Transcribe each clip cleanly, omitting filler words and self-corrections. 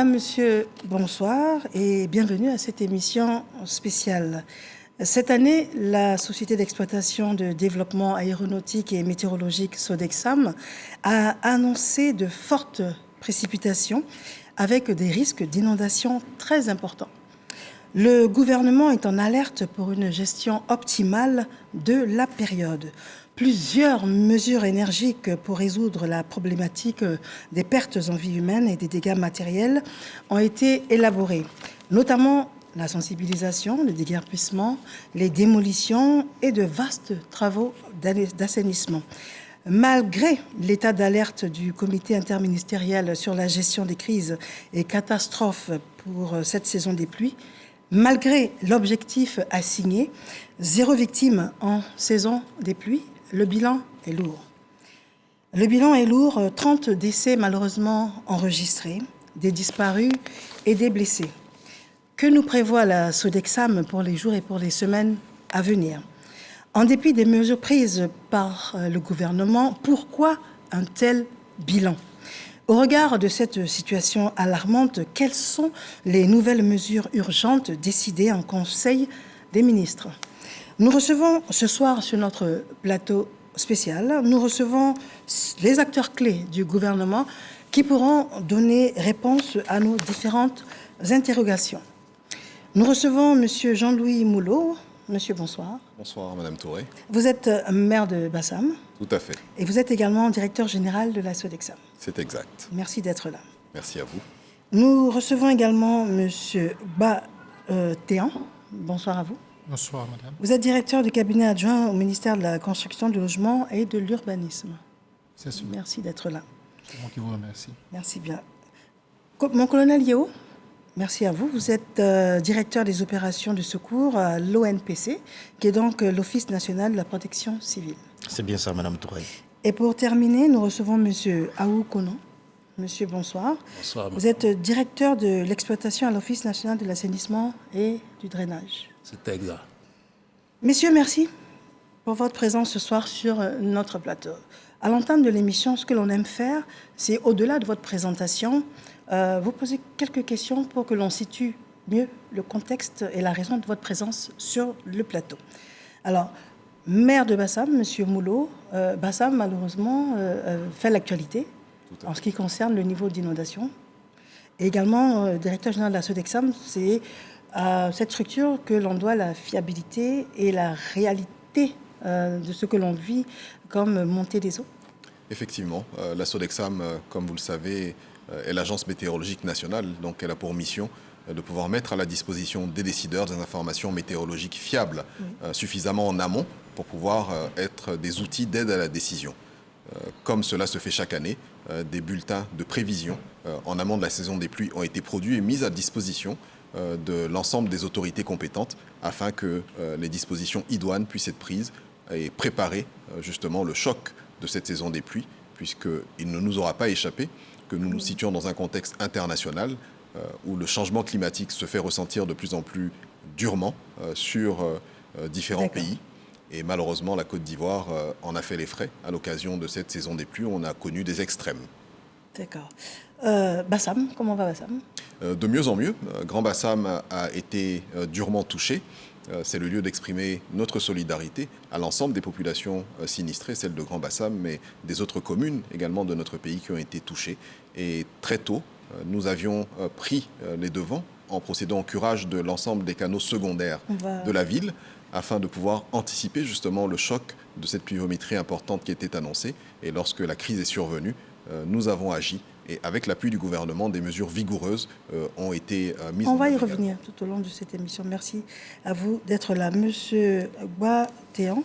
Mesdames, Messieurs, bonsoir et bienvenue à cette émission spéciale. Cette année, la Société d'exploitation de développement aéronautique et météorologique Sodexam a annoncé de fortes précipitations avec des risques d'inondation très importants. Le gouvernement est en alerte pour une gestion optimale de la période. Plusieurs mesures énergiques pour résoudre la problématique des pertes en vie humaine et des dégâts matériels ont été élaborées, notamment la sensibilisation, le déguerpissement, les démolitions et de vastes travaux d'assainissement. Malgré l'état d'alerte du comité interministériel sur la gestion des crises et catastrophes pour cette saison des pluies, malgré l'objectif assigné, 0 victime en saison des pluies, le bilan est lourd. Le bilan est lourd, 30 décès malheureusement enregistrés, des disparus et des blessés. Que nous prévoit la Sodexam pour les jours et pour les semaines à venir? En dépit des mesures prises par le gouvernement, pourquoi un tel bilan? Au regard de cette situation alarmante, quelles sont les nouvelles mesures urgentes décidées en Conseil des ministres? Nous recevons ce soir sur notre plateau spécial, nous recevons les acteurs clés du gouvernement qui pourront donner réponse à nos différentes interrogations. Nous recevons M. Jean-Louis Moulot. Monsieur, bonsoir. Bonsoir, Madame Touré. Vous êtes maire de Bassam. Tout à fait. Et vous êtes également directeur général de la Sodexam. C'est exact. Merci d'être là. Merci à vous. Nous recevons également M. Théan. Bonsoir à vous. Bonsoir, madame. Vous êtes directeur du cabinet adjoint au ministère de la Construction, du Logement et de l'Urbanisme. C'est sûr. Merci d'être là. C'est moi qui vous remercie. Merci bien. Mon colonel Yeo, merci à vous. Vous êtes directeur des opérations de secours à l'ONPC, qui est donc l'Office national de la protection civile. C'est bien ça, Madame Touré. Et pour terminer, nous recevons M. Aou Konon. Monsieur, bonsoir. Bonsoir. Vous êtes directeur de l'exploitation à l'Office national de l'assainissement et du drainage. C'est exact. Messieurs, merci pour votre présence ce soir sur notre plateau. À l'entame de l'émission, ce que l'on aime faire, c'est au-delà de votre présentation, vous poser quelques questions pour que l'on situe mieux le contexte et la raison de votre présence sur le plateau. Alors, maire de Bassam, Monsieur Moulot, Bassam, malheureusement, fait l'actualité en ce qui concerne le niveau d'inondation. Et également, directeur général de la Sodexam, c'est à cette structure que l'on doit la fiabilité et la réalité de ce que l'on vit comme montée des eaux. Effectivement, la Sodexam, comme vous le savez, est l'agence météorologique nationale, donc elle a pour mission de pouvoir mettre à la disposition des décideurs des informations météorologiques fiables, suffisamment en amont pour pouvoir être des outils d'aide à la décision. Comme cela se fait chaque année, des bulletins de prévision en amont de la saison des pluies ont été produits et mis à disposition de l'ensemble des autorités compétentes afin que les dispositions idoines puissent être prises et préparer justement le choc de cette saison des pluies, puisqu'il ne nous aura pas échappé que nous nous situons dans un contexte international où le changement climatique se fait ressentir de plus en plus durement sur différents pays. Et malheureusement, la Côte d'Ivoire en a fait les frais à l'occasion de cette saison des pluies où on a connu des extrêmes. D'accord. Bassam, comment va Bassam? De mieux en mieux. Grand Bassam a été durement touché. C'est le lieu d'exprimer notre solidarité à l'ensemble des populations sinistrées, celles de Grand Bassam, mais des autres communes également de notre pays qui ont été touchées. Et très tôt, nous avions pris les devants en procédant au curage de l'ensemble des canaux secondaires de la ville afin de pouvoir anticiper justement le choc de cette pluviométrie importante qui était annoncée. Et lorsque la crise est survenue, nous avons agi. Et avec l'appui du gouvernement, des mesures vigoureuses ont été mises en œuvre. On va y revenir tout au long de cette émission. Merci à vous d'être là. Monsieur Théan,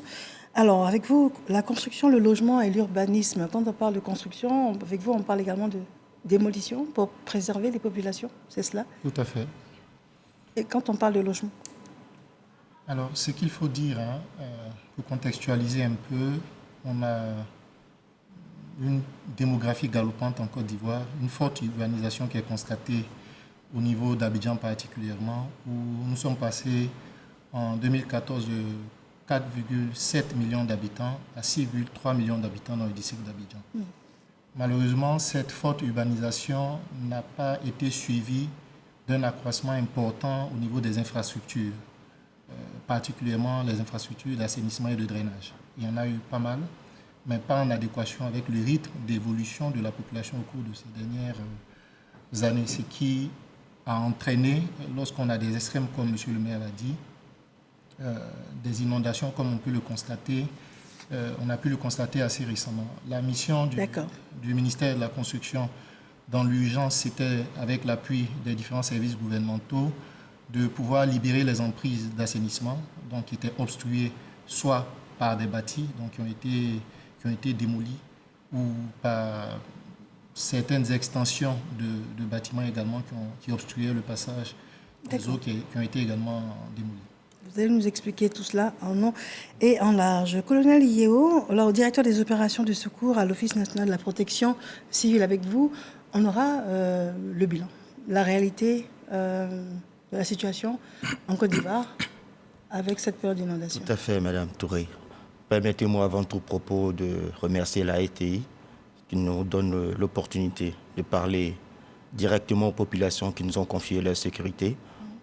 alors avec vous, la construction, le logement et l'urbanisme, quand on parle de construction, avec vous, on parle également de démolition pour préserver les populations, c'est cela? Tout à fait. Et quand on parle de logement? Alors, ce qu'il faut dire, pour contextualiser un peu, on a une démographie galopante en Côte d'Ivoire, une forte urbanisation qui est constatée au niveau d'Abidjan particulièrement, où nous sommes passés en 2014 de 4,7 millions d'habitants à 6,3 millions d'habitants dans le district d'Abidjan. Malheureusement, cette forte urbanisation n'a pas été suivie d'un accroissement important au niveau des infrastructures, particulièrement les infrastructures d'assainissement et de drainage. Il y en a eu pas mal, mais pas en adéquation avec le rythme d'évolution de la population au cours de ces dernières années, ce qui a entraîné, lorsqu'on a des extrêmes comme M. le maire l'a dit, des inondations comme on peut le constater. On a pu le constater assez récemment. La mission du ministère de la Construction dans l'urgence, c'était, avec l'appui des différents services gouvernementaux, de pouvoir libérer les emprises d'assainissement, donc qui étaient obstruées soit par des bâtis donc, qui ont été démolis, ou par certaines extensions de bâtiments également qui obstruaient le passage des eaux qui ont été également démolies. Vous allez nous expliquer tout cela en long et en large. Colonel Yeo, alors, directeur des opérations de secours à l'Office national de la protection civile, avec vous, on aura le bilan, la réalité de la situation en Côte d'Ivoire avec cette période d'inondation. Tout à fait, Madame Touré. Permettez-moi avant tout propos de remercier la ETI qui nous donne l'opportunité de parler directement aux populations qui nous ont confié leur sécurité.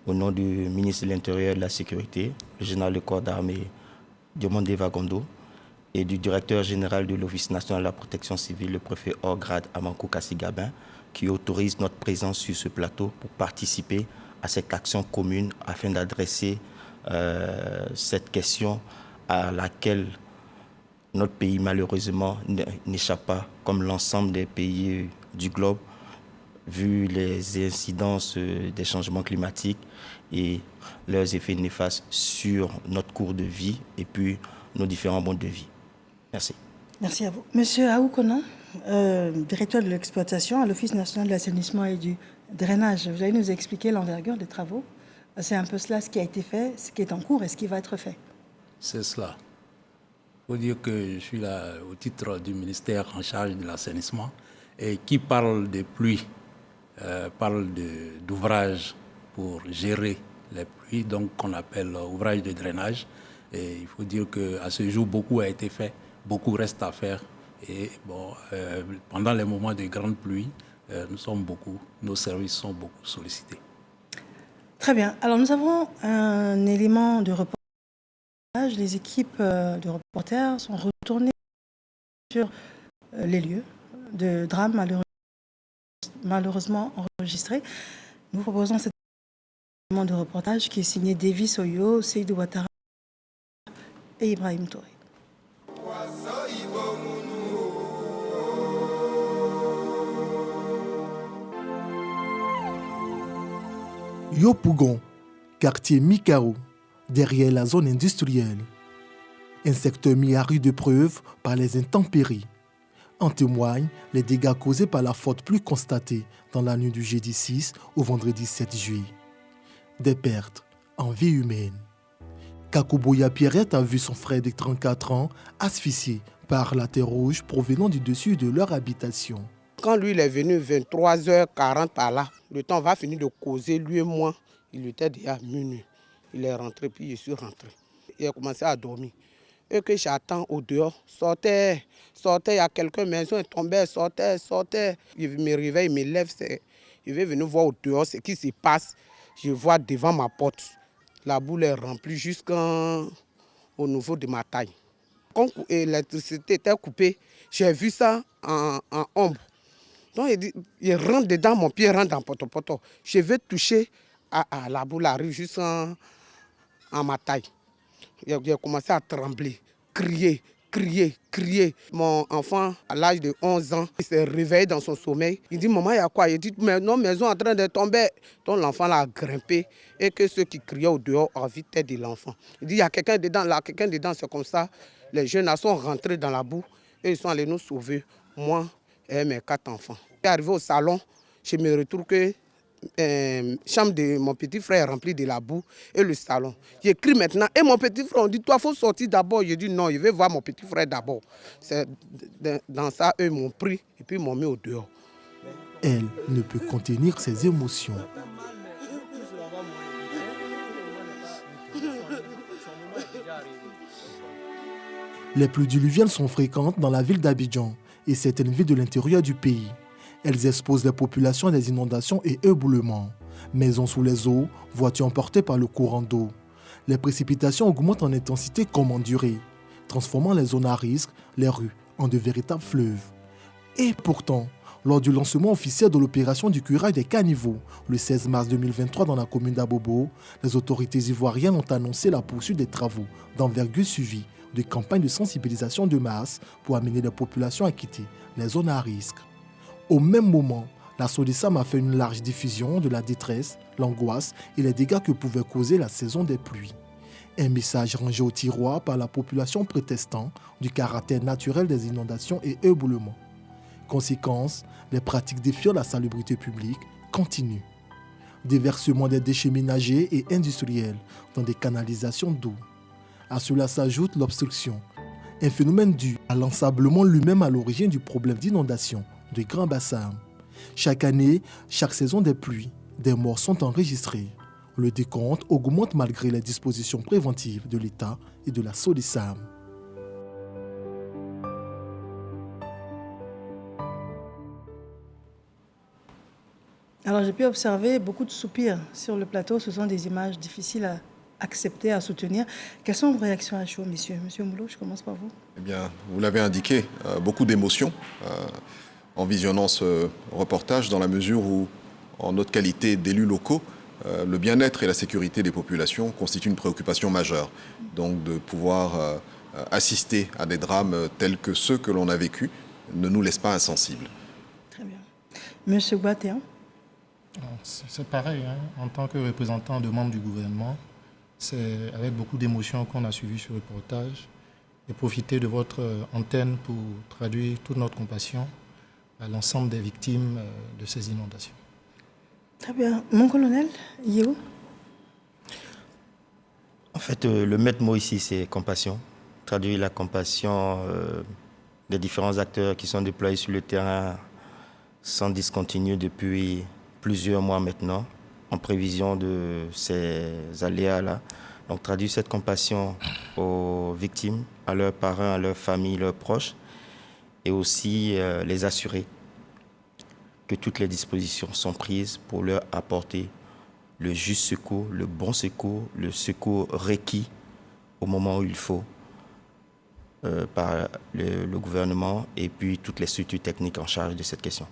Au nom du ministre de l'Intérieur et de la Sécurité, le général de corps d'armée Diomandé Vagondo, et du directeur général de l'Office national de la protection civile, le préfet hors grade Amankou Kassi-Gabin, qui autorise notre présence sur ce plateau pour participer à cette action commune afin d'adresser cette question à laquelle notre pays, malheureusement, n'échappe pas, comme l'ensemble des pays du globe, vu les incidences des changements climatiques et leurs effets néfastes sur notre cours de vie et puis nos différents modes de vie. Merci. Merci à vous. Monsieur Aou Konan, directeur de l'exploitation à l'Office national de l'assainissement et du drainage, vous allez nous expliquer l'envergure des travaux. C'est un peu cela ce qui a été fait, ce qui est en cours et ce qui va être fait. C'est cela. Il faut dire que je suis là au titre du ministère en charge de l'assainissement et qui parle des pluies, parle d'ouvrages pour gérer les pluies, donc qu'on appelle ouvrage de drainage. Et il faut dire qu'à ce jour, beaucoup a été fait, beaucoup reste à faire. Et bon, pendant les moments de grande pluie, nos services sont beaucoup sollicités. Très bien. Alors nous avons un élément de reportage. Les équipes de reporters sont retournées sur les lieux de drames malheureusement enregistrés. Nous proposons cet élément de reportage qui est signé Davis Oyo, Seydou Ouattara et Ibrahim Touré. Yopougon, quartier Mikao, derrière la zone industrielle. Un secteur mis à rude épreuve par les intempéries. En témoignent les dégâts causés par la faute pluie constatée dans la nuit du jeudi 6 au vendredi 7 juillet. Des pertes en vie humaine. Kakouboya Pierrette a vu son frère de 34 ans asphyxié par la terre rouge provenant du dessus de leur habitation. Quand lui il est venu 23h40 par là, le temps va finir de causer, lui et moi, il était déjà minuit. Il est rentré, puis je suis rentré. Il a commencé à dormir. Et que j'attends au dehors, sortez, il y a quelqu'un, maison est tombée, sortez. Il me réveille, il me lève, il veut venir voir au dehors ce qui se passe. Je vois devant ma porte, la boule est remplie jusqu'au niveau de ma taille. Quand l'électricité était coupée, j'ai vu ça en ombre. Donc il rentre dedans, mon pied rentre dans poto. Je vais toucher à la boule, arrive juste en ma taille. Il a commencé à trembler, crier. Mon enfant, à l'âge de 11 ans, il s'est réveillé dans son sommeil. Il dit, maman, il y a quoi? Il dit, mais non, maison est en train de tomber. Donc l'enfant l'a grimpé et que ceux qui criaient au dehors ont vite de l'enfant. Il dit, il y a quelqu'un dedans, c'est comme ça. Les jeunes sont rentrés dans la boue et ils sont allés nous sauver, moi et mes 4 enfants. Arrivé au salon, je me retrouve que la chambre de mon petit frère est remplie de la boue et le salon. J'ai crié maintenant, et mon petit frère, on dit, toi, il faut sortir d'abord. J'ai dit, non, je vais voir mon petit frère d'abord. Dans ça, eux m'ont pris et puis m'ont mis au dehors. Elle ne peut contenir ses émotions. Les pluies diluviennes sont fréquentes dans la ville d'Abidjan et certaines villes de l'intérieur du pays. Elles exposent les populations à des inondations et éboulements. Maisons sous les eaux, voitures emportées par le courant d'eau. Les précipitations augmentent en intensité comme en durée, transformant les zones à risque, les rues, en de véritables fleuves. Et pourtant, lors du lancement officiel de l'opération du curage des caniveaux, le 16 mars 2023 dans la commune d'Abobo, les autorités ivoiriennes ont annoncé la poursuite des travaux d'envergure suivis de campagnes de sensibilisation de masse pour amener les populations à quitter les zones à risque. Au même moment, la SODESAM a fait une large diffusion de la détresse, l'angoisse et les dégâts que pouvait causer la saison des pluies. Un message rangé au tiroir par la population protestant du caractère naturel des inondations et éboulements. Conséquence, les pratiques défiant la salubrité publique continuent. Déversement des déchets ménagers et industriels dans des canalisations d'eau. À cela s'ajoute l'obstruction, un phénomène dû à l'ensablement lui-même à l'origine du problème d'inondation de Grand Bassam. Chaque année, chaque saison des pluies, des morts sont enregistrées. Le décompte augmente malgré les dispositions préventives de l'État et de la SODESAM. Alors j'ai pu observer beaucoup de soupirs sur le plateau. Ce sont des images difficiles à accepter, à soutenir. Quelles sont vos réactions à chaud, messieurs? Monsieur Moulot, je commence par vous. Eh bien, vous l'avez indiqué, beaucoup d'émotions en visionnant ce reportage, dans la mesure où, en notre qualité d'élus locaux, le bien-être et la sécurité des populations constituent une préoccupation majeure. Donc de pouvoir assister à des drames tels que ceux que l'on a vécus ne nous laisse pas insensibles. Très bien. Monsieur Boatéan? C'est pareil, hein. En tant que représentant de membres du gouvernement, c'est avec beaucoup d'émotion qu'on a suivi ce reportage et profiter de votre antenne pour traduire toute notre compassion à l'ensemble des victimes de ces inondations. Très bien. Mon colonel, Yéhou? En fait, le maître mot ici, c'est compassion. Traduire la compassion des différents acteurs qui sont déployés sur le terrain sans discontinuer depuis plusieurs mois maintenant, en prévision de ces aléas-là. Donc traduire cette compassion aux victimes, à leurs parents, à leurs familles, leurs proches, et aussi les assurer que toutes les dispositions sont prises pour leur apporter le juste secours, le bon secours, le secours requis au moment où il faut par le gouvernement et puis toutes les structures techniques en charge de cette question.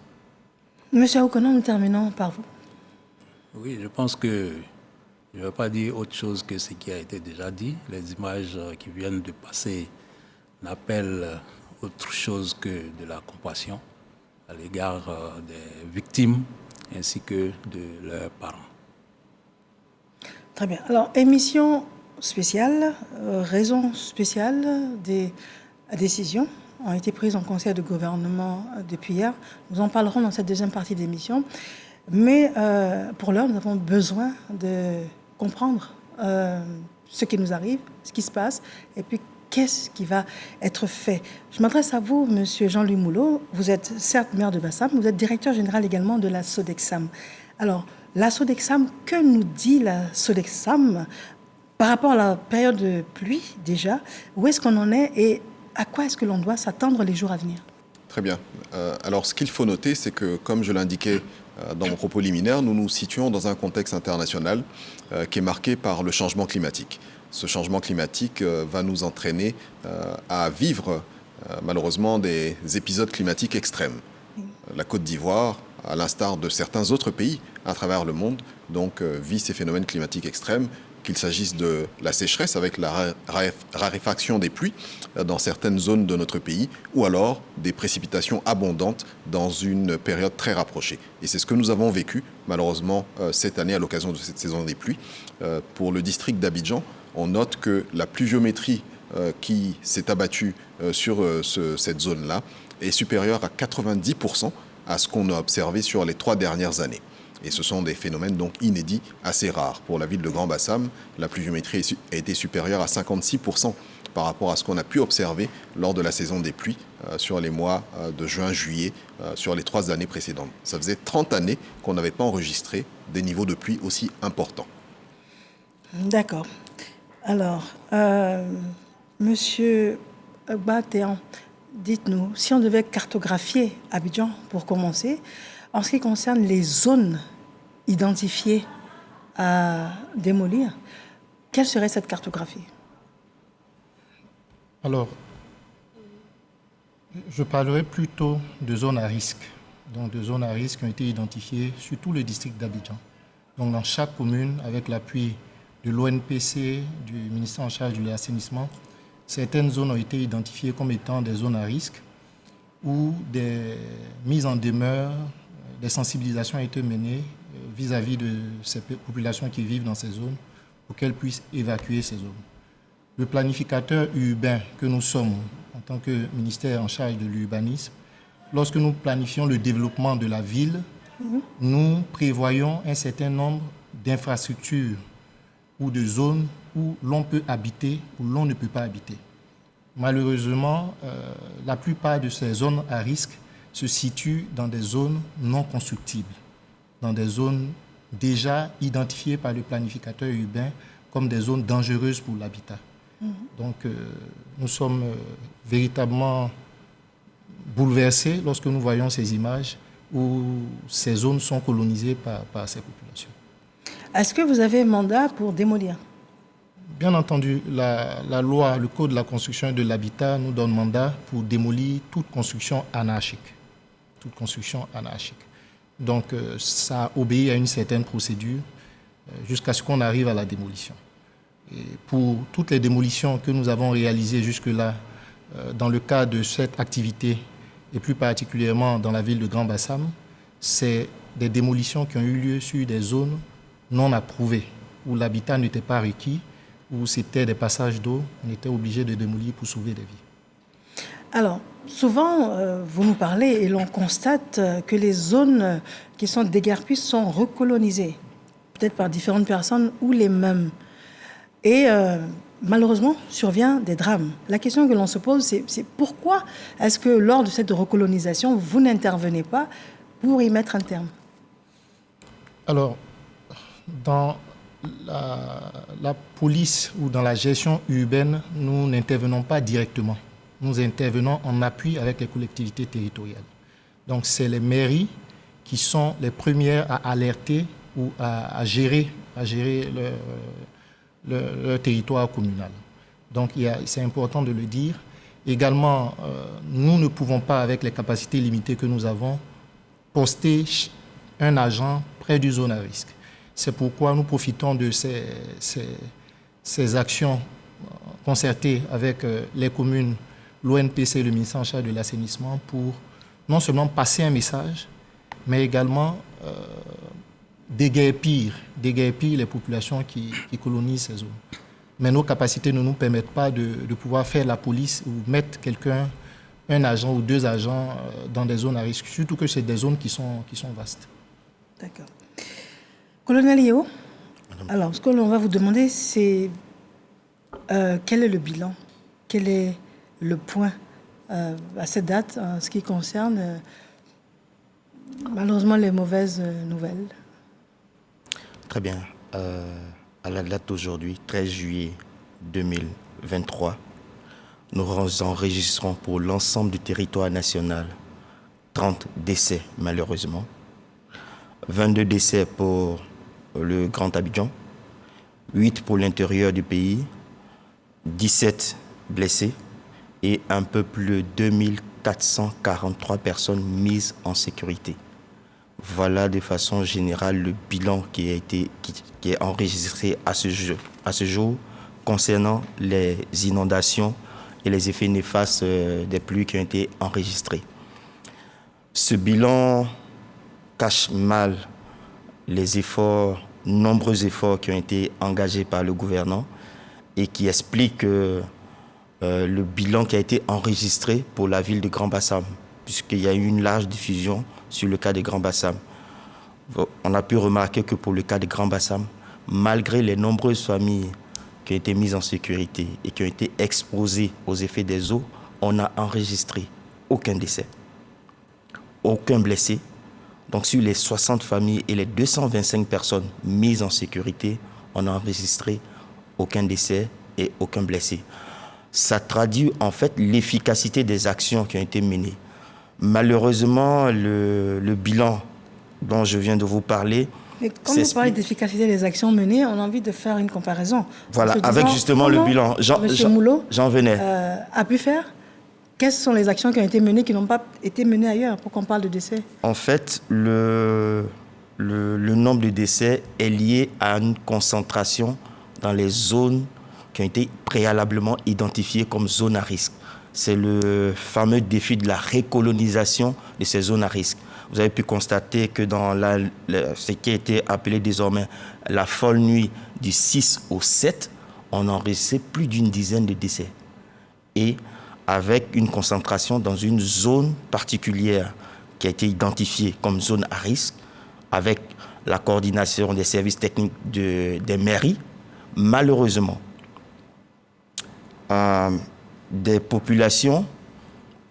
Monsieur Aoukonan, nous terminons par vous. Oui, je pense que je ne vais pas dire autre chose que ce qui a été déjà dit. Les images qui viennent de passer n'appellent autre chose que de la compassion à l'égard des victimes ainsi que de leurs parents. Très bien. Alors, émission spéciale, raison spéciale des décisions ont été prises en conseil de gouvernement depuis hier. Nous en parlerons dans cette deuxième partie d'émission. Mais pour l'heure, nous avons besoin de comprendre ce qui nous arrive, ce qui se passe, et puis qu'est-ce qui va être fait. Je m'adresse à vous, Monsieur Jean-Louis Moulot. Vous êtes certes maire de Bassam, vous êtes directeur général également de la SODECSAM. Alors, la SODECSAM, que nous dit la SODECSAM par rapport à la période de pluie déjà? Où est-ce qu'on en est et à quoi est-ce que l'on doit s'attendre les jours à venir? Très bien. Alors, ce qu'il faut noter, c'est que, comme je l'indiquais dans mon propos liminaire, nous nous situons dans un contexte international qui est marqué par le changement climatique. Ce changement climatique va nous entraîner à vivre malheureusement des épisodes climatiques extrêmes. La Côte d'Ivoire, à l'instar de certains autres pays à travers le monde, donc vit ces phénomènes climatiques extrêmes, qu'il s'agisse de la sécheresse avec la raréfaction des pluies dans certaines zones de notre pays, ou alors des précipitations abondantes dans une période très rapprochée. Et c'est ce que nous avons vécu, malheureusement, cette année à l'occasion de cette saison des pluies. Pour le district d'Abidjan, on note que la pluviométrie qui s'est abattue sur cette zone-là est supérieure à 90% à ce qu'on a observé sur les 3 dernières années. Et ce sont des phénomènes donc inédits, assez rares. Pour la ville de Grand Bassam, la pluviométrie a été supérieure à 56% par rapport à ce qu'on a pu observer lors de la saison des pluies sur les mois de juin-juillet sur les 3 années précédentes. Ça faisait 30 années qu'on n'avait pas enregistré des niveaux de pluie aussi importants. D'accord. Alors, Monsieur Batéan, dites-nous, si on devait cartographier Abidjan pour commencer, en ce qui concerne les zones identifiées à démolir, quelle serait cette cartographie? Alors, je parlerai plutôt de zones à risque. Donc, de zones à risque qui ont été identifiées sur tout le district d'Abidjan. Donc, dans chaque commune, avec l'appui de l'ONPC, du ministère en charge de l'assainissement, certaines zones ont été identifiées comme étant des zones à risque où des mises en demeure, des sensibilisations ont été menées vis-à-vis de ces populations qui vivent dans ces zones pour qu'elles puissent évacuer ces zones. Le planificateur urbain que nous sommes en tant que ministère en charge de l'urbanisme, lorsque nous planifions le développement de la ville, nous prévoyons un certain nombre d'infrastructures ou de zones où l'on peut habiter ou l'on ne peut pas habiter. Malheureusement, la plupart de ces zones à risque se situent dans des zones non constructibles, dans des zones déjà identifiées par le planificateur urbain comme des zones dangereuses pour l'habitat. Donc, nous sommes véritablement bouleversés lorsque nous voyons ces images où ces zones sont colonisées par ces populations. Est-ce que vous avez un mandat pour démolir? Bien entendu, la loi, le Code de la construction et de l'habitat nous donne mandat pour démolir toute construction anarchique. Toute construction anarchique. Donc, ça obéit à une certaine procédure jusqu'à ce qu'on arrive à la démolition. Et pour toutes les démolitions que nous avons réalisées jusque-là, dans le cadre de cette activité, et plus particulièrement dans la ville de Grand Bassam, c'est des démolitions qui ont eu lieu sur des zones non approuvées, où l'habitat n'était pas requis, où c'était des passages d'eau, on était obligé de démolir pour sauver des vies. Alors, souvent, vous nous parlez et l'on constate que les zones qui sont déguerpies sont recolonisées, peut-être par différentes personnes ou les mêmes. Et malheureusement, survient des drames. La question que l'on se pose, c'est pourquoi est-ce que lors de cette recolonisation, vous n'intervenez pas pour y mettre un terme? Alors, dans la police ou dans la gestion urbaine, nous n'intervenons pas directement. Nous intervenons en appui avec les collectivités territoriales. Donc, c'est les mairies qui sont les premières à alerter ou à gérer le territoire communal. Donc, c'est important de le dire. Également, nous ne pouvons pas, avec les capacités limitées que nous avons, poster un agent près d'une zone à risque. C'est pourquoi nous profitons de ces actions concertées avec les communes, l'ONPC et le ministère en charge de l'assainissement pour non seulement passer un message, mais également déguerpir les populations qui colonisent ces zones. Mais nos capacités ne nous permettent pas de pouvoir faire la police ou mettre quelqu'un, un agent ou deux agents dans des zones à risque, surtout que c'est des zones qui sont vastes. D'accord. Colonel Yeo, alors ce que l'on va vous demander, c'est quel est le bilan? Quel est le point à cette date en ce qui concerne malheureusement les mauvaises nouvelles? Très bien. À la date d'aujourd'hui, 13 juillet 2023, nous enregistrons pour l'ensemble du territoire national 30 décès malheureusement, 22 décès pour le Grand Abidjan, 8 pour l'intérieur du pays, 17 blessés et un peu plus de 2443 personnes mises en sécurité. Voilà de façon générale le bilan qui est enregistré à ce jour concernant les inondations et les effets néfastes des pluies qui ont été enregistrés. Ce bilan cache mal les nombreux efforts qui ont été engagés par le gouvernement et qui expliquent le bilan qui a été enregistré pour la ville de Grand Bassam, puisqu'il y a eu une large diffusion sur le cas de Grand Bassam. On a pu remarquer que pour le cas de Grand Bassam, malgré les nombreuses familles qui ont été mises en sécurité et qui ont été exposées aux effets des eaux, on n'a enregistré aucun décès, aucun blessé. Donc sur les 60 familles et les 225 personnes mises en sécurité, on n'a enregistré aucun décès et aucun blessé. ça traduit en fait l'efficacité des actions qui ont été menées. Malheureusement, le bilan dont je viens de vous parler... Mais quand vous parlez d'efficacité des actions menées, on a envie de faire une comparaison. Voilà, avec justement le bilan. M. Moulot j'en venais. A pu faire. Quelles sont les actions qui ont été menées qui n'ont pas été menées ailleurs pour qu'on parle de décès? En fait, le nombre de décès est lié à une concentration dans les zones qui ont été préalablement identifiées comme zones à risque. C'est le fameux défi de la recolonisation de ces zones à risque. Vous avez pu constater que dans ce qui a été appelé désormais la folle nuit du 6 au 7, on a enregistré plus d'une dizaine de décès. Et avec une concentration dans une zone particulière qui a été identifiée comme zone à risque, avec la coordination des services techniques des mairies, malheureusement, des populations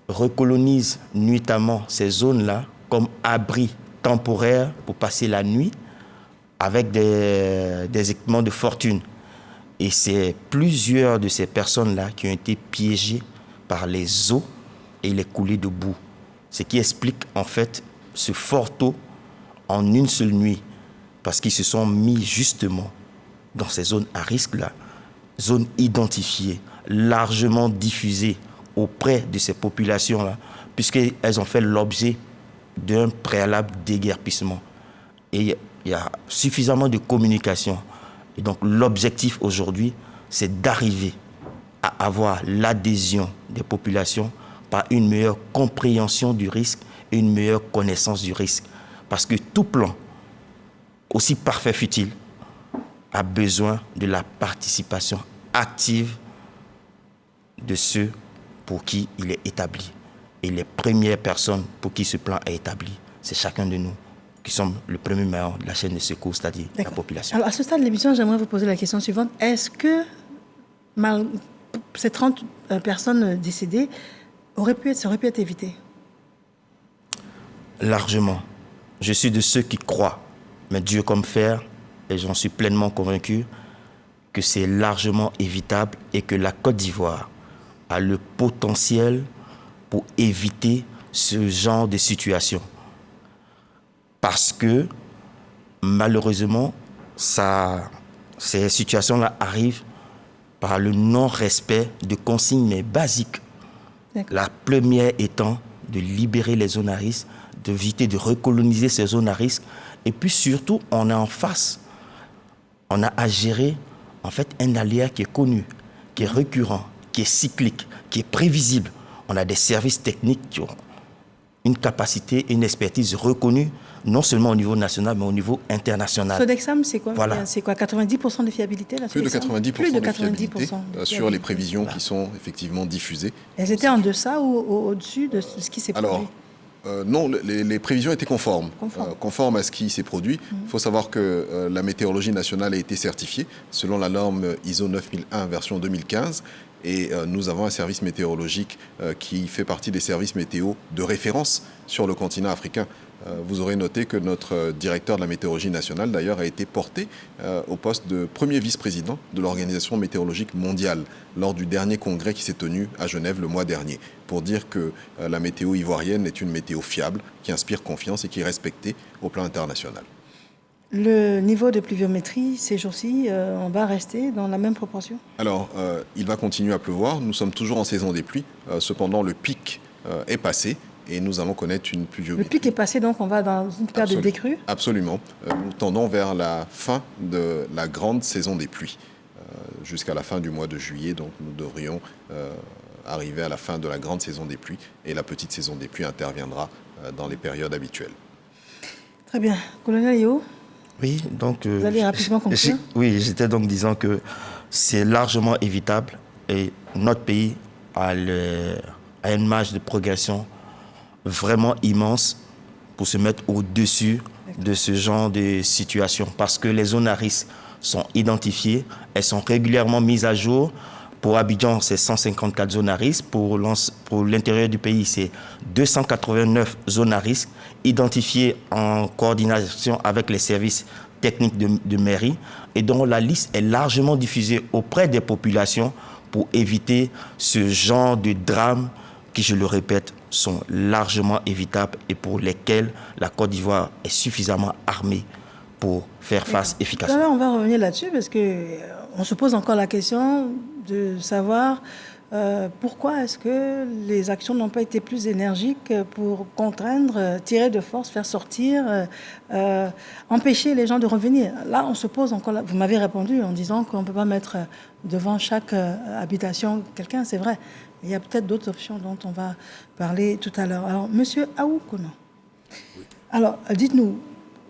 recolonisent nuitamment ces zones-là comme abri temporaire pour passer la nuit avec des équipements de fortune. Et c'est plusieurs de ces personnes-là qui ont été piégées par les eaux et les coulées de boue. Ce qui explique en fait ce fort taux en une seule nuit, parce qu'ils se sont mis justement dans ces zones à risque-là, zones identifiées, largement diffusées auprès de ces populations-là, puisqu'elles ont fait l'objet d'un préalable déguerpissement. Et il y a suffisamment de communication. Et donc l'objectif aujourd'hui, c'est d'arriver à avoir l'adhésion des populations par une meilleure compréhension du risque et une meilleure connaissance du risque. Parce que tout plan, aussi parfait fut-il, a besoin de la participation active de ceux pour qui il est établi. Et les premières personnes pour qui ce plan est établi, c'est chacun de nous qui sommes le premier maillon de la chaîne de secours, c'est-à-dire la population. Alors à ce stade de l'émission, j'aimerais vous poser la question suivante. Est-ce que ces 30 personnes décédées ça aurait pu être évité? Largement. Je suis de ceux qui croient, mais Dieu comme fer, et j'en suis pleinement convaincu, que c'est largement évitable et que la Côte d'Ivoire a le potentiel pour éviter ce genre de situation. Parce que, malheureusement, ces situations-là arrivent par le non-respect de consignes basiques. La première étant de libérer les zones à risque, d'éviter de recoloniser ces zones à risque. Et puis surtout, on est en face. On a à gérer en fait un aléa qui est connu, qui est récurrent, qui est cyclique, qui est prévisible. On a des services techniques qui ont une capacité, une expertise reconnue, non seulement au niveau national, mais au niveau international. Sodexam, c'est quoi? Voilà. C'est quoi, 90% de fiabilité là, Plus de 90%, Plus de 90% de fiabilité sur les prévisions qui sont effectivement diffusées. Elles étaient en deçà ou au-dessus de ce qui s'est produit? Alors, non, les prévisions étaient conformes à ce qui s'est produit. Il faut savoir que la météorologie nationale a été certifiée selon la norme ISO 9001 version 2015. Et nous avons un service météorologique qui fait partie des services météo de référence sur le continent africain. Vous aurez noté que notre directeur de la météorologie nationale, d'ailleurs, a été porté au poste de premier vice-président de l'Organisation météorologique mondiale lors du dernier congrès qui s'est tenu à Genève le mois dernier, pour dire que la météo ivoirienne est une météo fiable, qui inspire confiance et qui est respectée au plan international. Le niveau de pluviométrie, ces jours-ci, on va rester dans la même proportion? Alors, il va continuer à pleuvoir. Nous sommes toujours en saison des pluies. Cependant, le pic est passé et nous allons connaître une pluviométrie. Le pic est passé, donc on va dans une période de décrue? Absolument. Nous tendons vers la fin de la grande saison des pluies. Jusqu'à la fin du mois de juillet, donc nous devrions arriver à la fin de la grande saison des pluies et la petite saison des pluies interviendra dans les périodes habituelles. Très bien. Colonel Yeo? Oui, donc... Vous allez rapidement conclure? Oui, j'étais donc disant que c'est largement évitable et notre pays a une marge de progression vraiment immense pour se mettre au-dessus de ce genre de situation. Parce que les zones à risque sont identifiées, elles sont régulièrement mises à jour. Pour Abidjan, c'est 154 zones à risque. Pour l'intérieur du pays, c'est 289 zones à risque identifiées en coordination avec les services techniques de mairie et dont la liste est largement diffusée auprès des populations pour éviter ce genre de drames qui, je le répète, sont largement évitables et pour lesquels la Côte d'Ivoire est suffisamment armée pour faire face efficacement. Alors, on va revenir là-dessus parce qu'on se pose encore la question de savoir pourquoi est-ce que les actions n'ont pas été plus énergiques pour contraindre, tirer de force, faire sortir, empêcher les gens de revenir. Là, on se pose encore... Vous m'avez répondu en disant qu'on ne peut pas mettre devant chaque habitation quelqu'un, c'est vrai. Il y a peut-être d'autres options dont on va parler tout à l'heure. Alors, Monsieur Aoukono, alors dites-nous,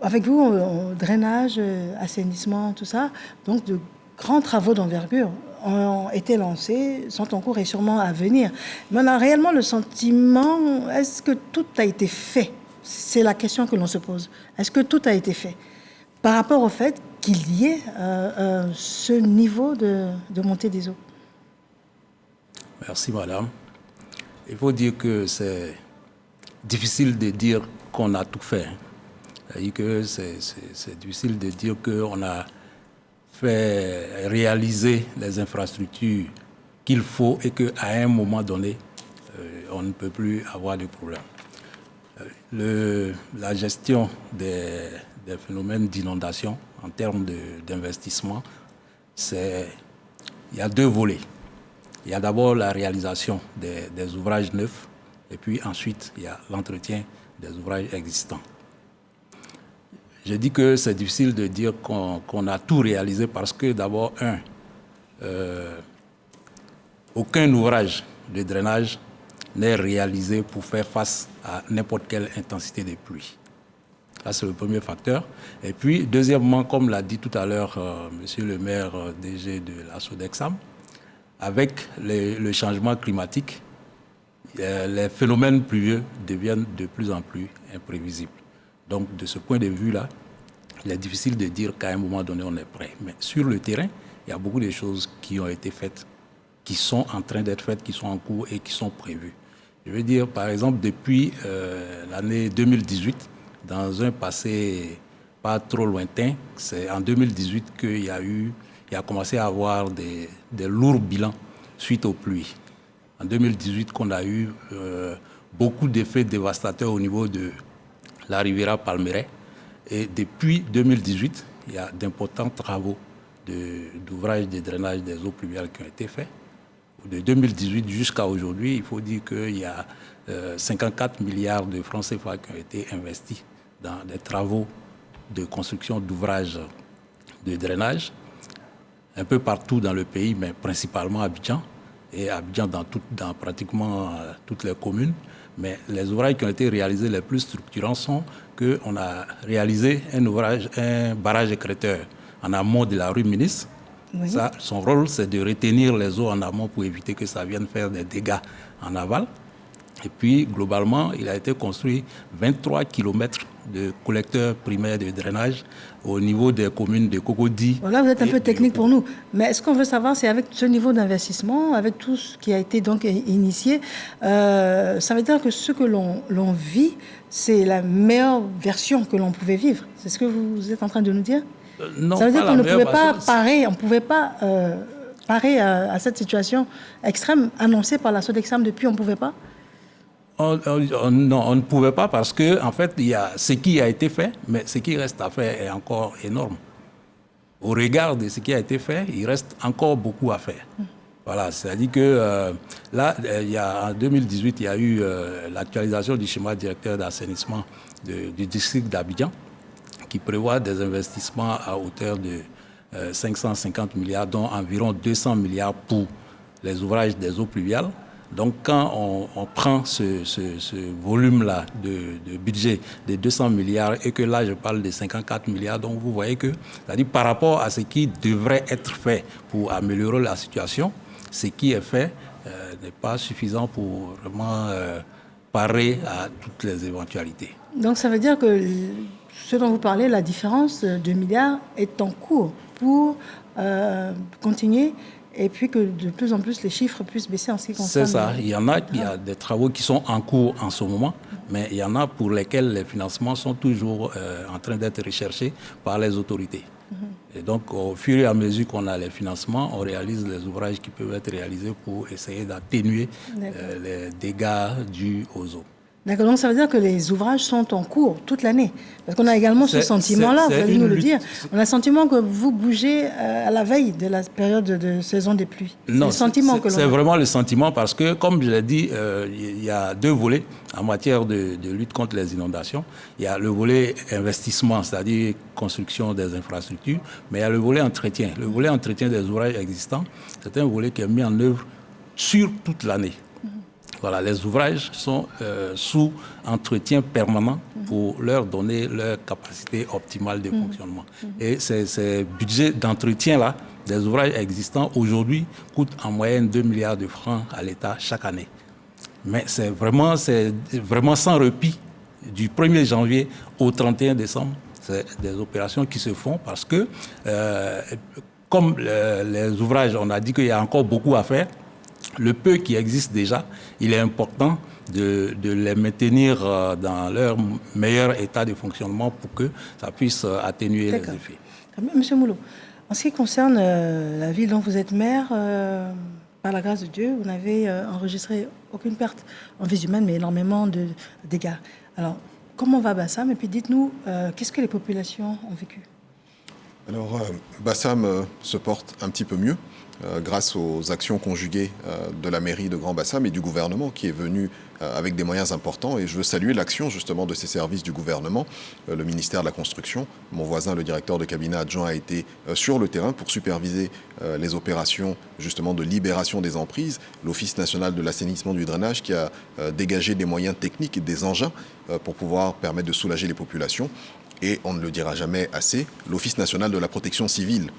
avec vous, drainage, assainissement, tout ça, donc de grands travaux d'envergure ont été lancés, sont en cours et sûrement à venir. Mais on a réellement le sentiment, est-ce que tout a été fait? C'est la question que l'on se pose. Est-ce que tout a été fait par rapport au fait qu'il y ait ce niveau de montée des eaux? Merci, madame. Il faut dire que c'est difficile de dire qu'on a tout fait. C'est-à-dire que c'est difficile de dire qu'on a fait réaliser les infrastructures qu'il faut et qu'à un moment donné, on ne peut plus avoir de problème. La gestion des phénomènes d'inondation en termes d'investissement, il y a deux volets. Il y a d'abord la réalisation des ouvrages neufs et puis ensuite il y a l'entretien des ouvrages existants. Je dis que c'est difficile de dire qu'on a tout réalisé parce que d'abord, aucun ouvrage de drainage n'est réalisé pour faire face à n'importe quelle intensité de pluie. Ça, c'est le premier facteur. Et puis, deuxièmement, comme l'a dit tout à l'heure monsieur le maire DG de la SODECSAM, avec le changement climatique, les phénomènes pluvieux deviennent de plus en plus imprévisibles. Donc, de ce point de vue-là, il est difficile de dire qu'à un moment donné, on est prêt. Mais sur le terrain, il y a beaucoup de choses qui ont été faites, qui sont en train d'être faites, qui sont en cours et qui sont prévues. Je veux dire, par exemple, depuis l'année 2018, dans un passé pas trop lointain, c'est en 2018 qu'il a commencé à avoir des lourds bilans suite aux pluies. En 2018, qu'on a eu beaucoup d'effets dévastateurs au niveau de la Riviera Palmeraie. Et depuis 2018, il y a d'importants travaux d'ouvrage de drainage des eaux pluviales qui ont été faits. De 2018 jusqu'à aujourd'hui, il faut dire qu'il y a 54 milliards de francs CFA qui ont été investis dans des travaux de construction d'ouvrages de drainage, un peu partout dans le pays, mais principalement à Abidjan, et Abidjan dans pratiquement toutes les communes. Mais les ouvrages qui ont été réalisés les plus structurants sont qu'on a réalisé un barrage écrêteur en amont de la rue Ministre. Oui. Ça, son rôle, c'est de retenir les eaux en amont pour éviter que ça vienne faire des dégâts en aval. Et puis, globalement, il a été construit 23 km de collecteurs primaires de drainage au niveau des communes de Cocody. Voilà, vous êtes un peu technique pour nous. Mais ce qu'on veut savoir, c'est avec ce niveau d'investissement, avec tout ce qui a été donc initié, ça veut dire que ce que l'on vit, c'est la meilleure version que l'on pouvait vivre. C'est ce que vous êtes en train de nous dire? Non, ça veut dire qu'on ne pouvait pas parer, on ne pouvait pas parer à cette situation extrême annoncée par la SODECSAM depuis, on ne pouvait pas? Non, on ne pouvait pas parce que, en fait, il y a ce qui a été fait, mais ce qui reste à faire est encore énorme. Au regard de ce qui a été fait, il reste encore beaucoup à faire. Voilà, c'est-à-dire que là, en 2018, il y a eu l'actualisation du schéma directeur d'assainissement du district d'Abidjan qui prévoit des investissements à hauteur de 550 milliards, dont environ 200 milliards pour les ouvrages des eaux pluviales. Donc, quand on prend ce volume-là de budget de 200 milliards et que là, je parle de 54 milliards, donc vous voyez que, c'est-à-dire par rapport à ce qui devrait être fait pour améliorer la situation, ce qui est fait n'est pas suffisant pour vraiment parer à toutes les éventualités. Donc, ça veut dire que ce dont vous parlez, la différence de 2 milliards est en cours pour continuer et puis que de plus en plus les chiffres puissent baisser en ce qui concerne... C'est ça. Il y a des travaux qui sont en cours en ce moment, mais il y en a pour lesquels les financements sont toujours en train d'être recherchés par les autorités. Et donc, au fur et à mesure qu'on a les financements, on réalise les ouvrages qui peuvent être réalisés pour essayer d'atténuer les dégâts dus aux eaux. D'accord, donc ça veut dire que les ouvrages sont en cours toute l'année. Parce qu'on a également ce sentiment-là, vous allez nous le dire. On a le sentiment que vous bougez à la veille de la période de saison des pluies. Non, c'est a. vraiment le sentiment parce que, comme je l'ai dit, il y a deux volets en matière de lutte contre les inondations. Il y a le volet investissement, c'est-à-dire construction des infrastructures, mais il y a le volet entretien. Le volet entretien des ouvrages existants, c'est un volet qui est mis en œuvre sur toute l'année. Voilà, les ouvrages sont sous entretien permanent pour leur donner leur capacité optimale de fonctionnement. Et ces budgets d'entretien-là, des ouvrages existants, aujourd'hui, coûtent en moyenne 2 milliards de francs à l'État chaque année. Mais c'est vraiment sans répit, du 1er janvier au 31 décembre. C'est des opérations qui se font parce que, comme les ouvrages, on a dit qu'il y a encore beaucoup à faire. Le peu qui existe déjà, il est important de les maintenir dans leur meilleur état de fonctionnement pour que ça puisse atténuer les effets. Monsieur Moulou, en ce qui concerne la ville dont vous êtes maire, par la grâce de Dieu, vous n'avez enregistré aucune perte en vie humaine, mais énormément de dégâts. Alors, comment va Bassam? Et puis dites-nous, qu'est-ce que les populations ont vécu? Alors, Bassam se porte un petit peu mieux. Grâce aux actions conjuguées de la mairie de Grand Bassam et du gouvernement qui est venu avec des moyens importants. Et je veux saluer l'action justement de ces services du gouvernement. Le ministère de la Construction, mon voisin, le directeur de cabinet adjoint, a été sur le terrain pour superviser les opérations justement de libération des emprises. L'Office national de l'assainissement du drainage qui a dégagé des moyens techniques et des engins pour pouvoir permettre de soulager les populations. Et on ne le dira jamais assez, l'Office national de la protection civile,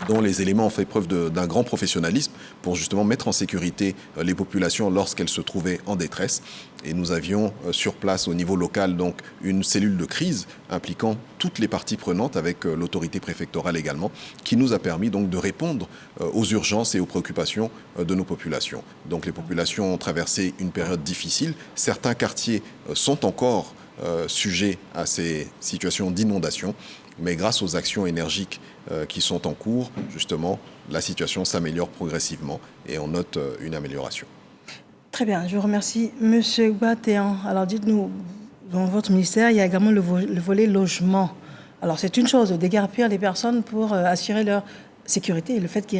dont les éléments ont fait preuve d'un grand professionnalisme pour justement mettre en sécurité les populations lorsqu'elles se trouvaient en détresse. Et nous avions sur place au niveau local donc une cellule de crise impliquant toutes les parties prenantes avec l'autorité préfectorale également, qui nous a permis donc de répondre aux urgences et aux préoccupations de nos populations. Donc les populations ont traversé une période difficile. Certains quartiers sont encore sujets à ces situations d'inondation, mais grâce aux actions énergiques qui sont en cours, justement, la situation s'améliore progressivement et on note une amélioration. Très bien, je vous remercie. Monsieur Batéan, alors dites-nous, dans votre ministère, il y a également le volet logement. Alors c'est une chose de déguerpir les personnes pour assurer leur sécurité et le fait que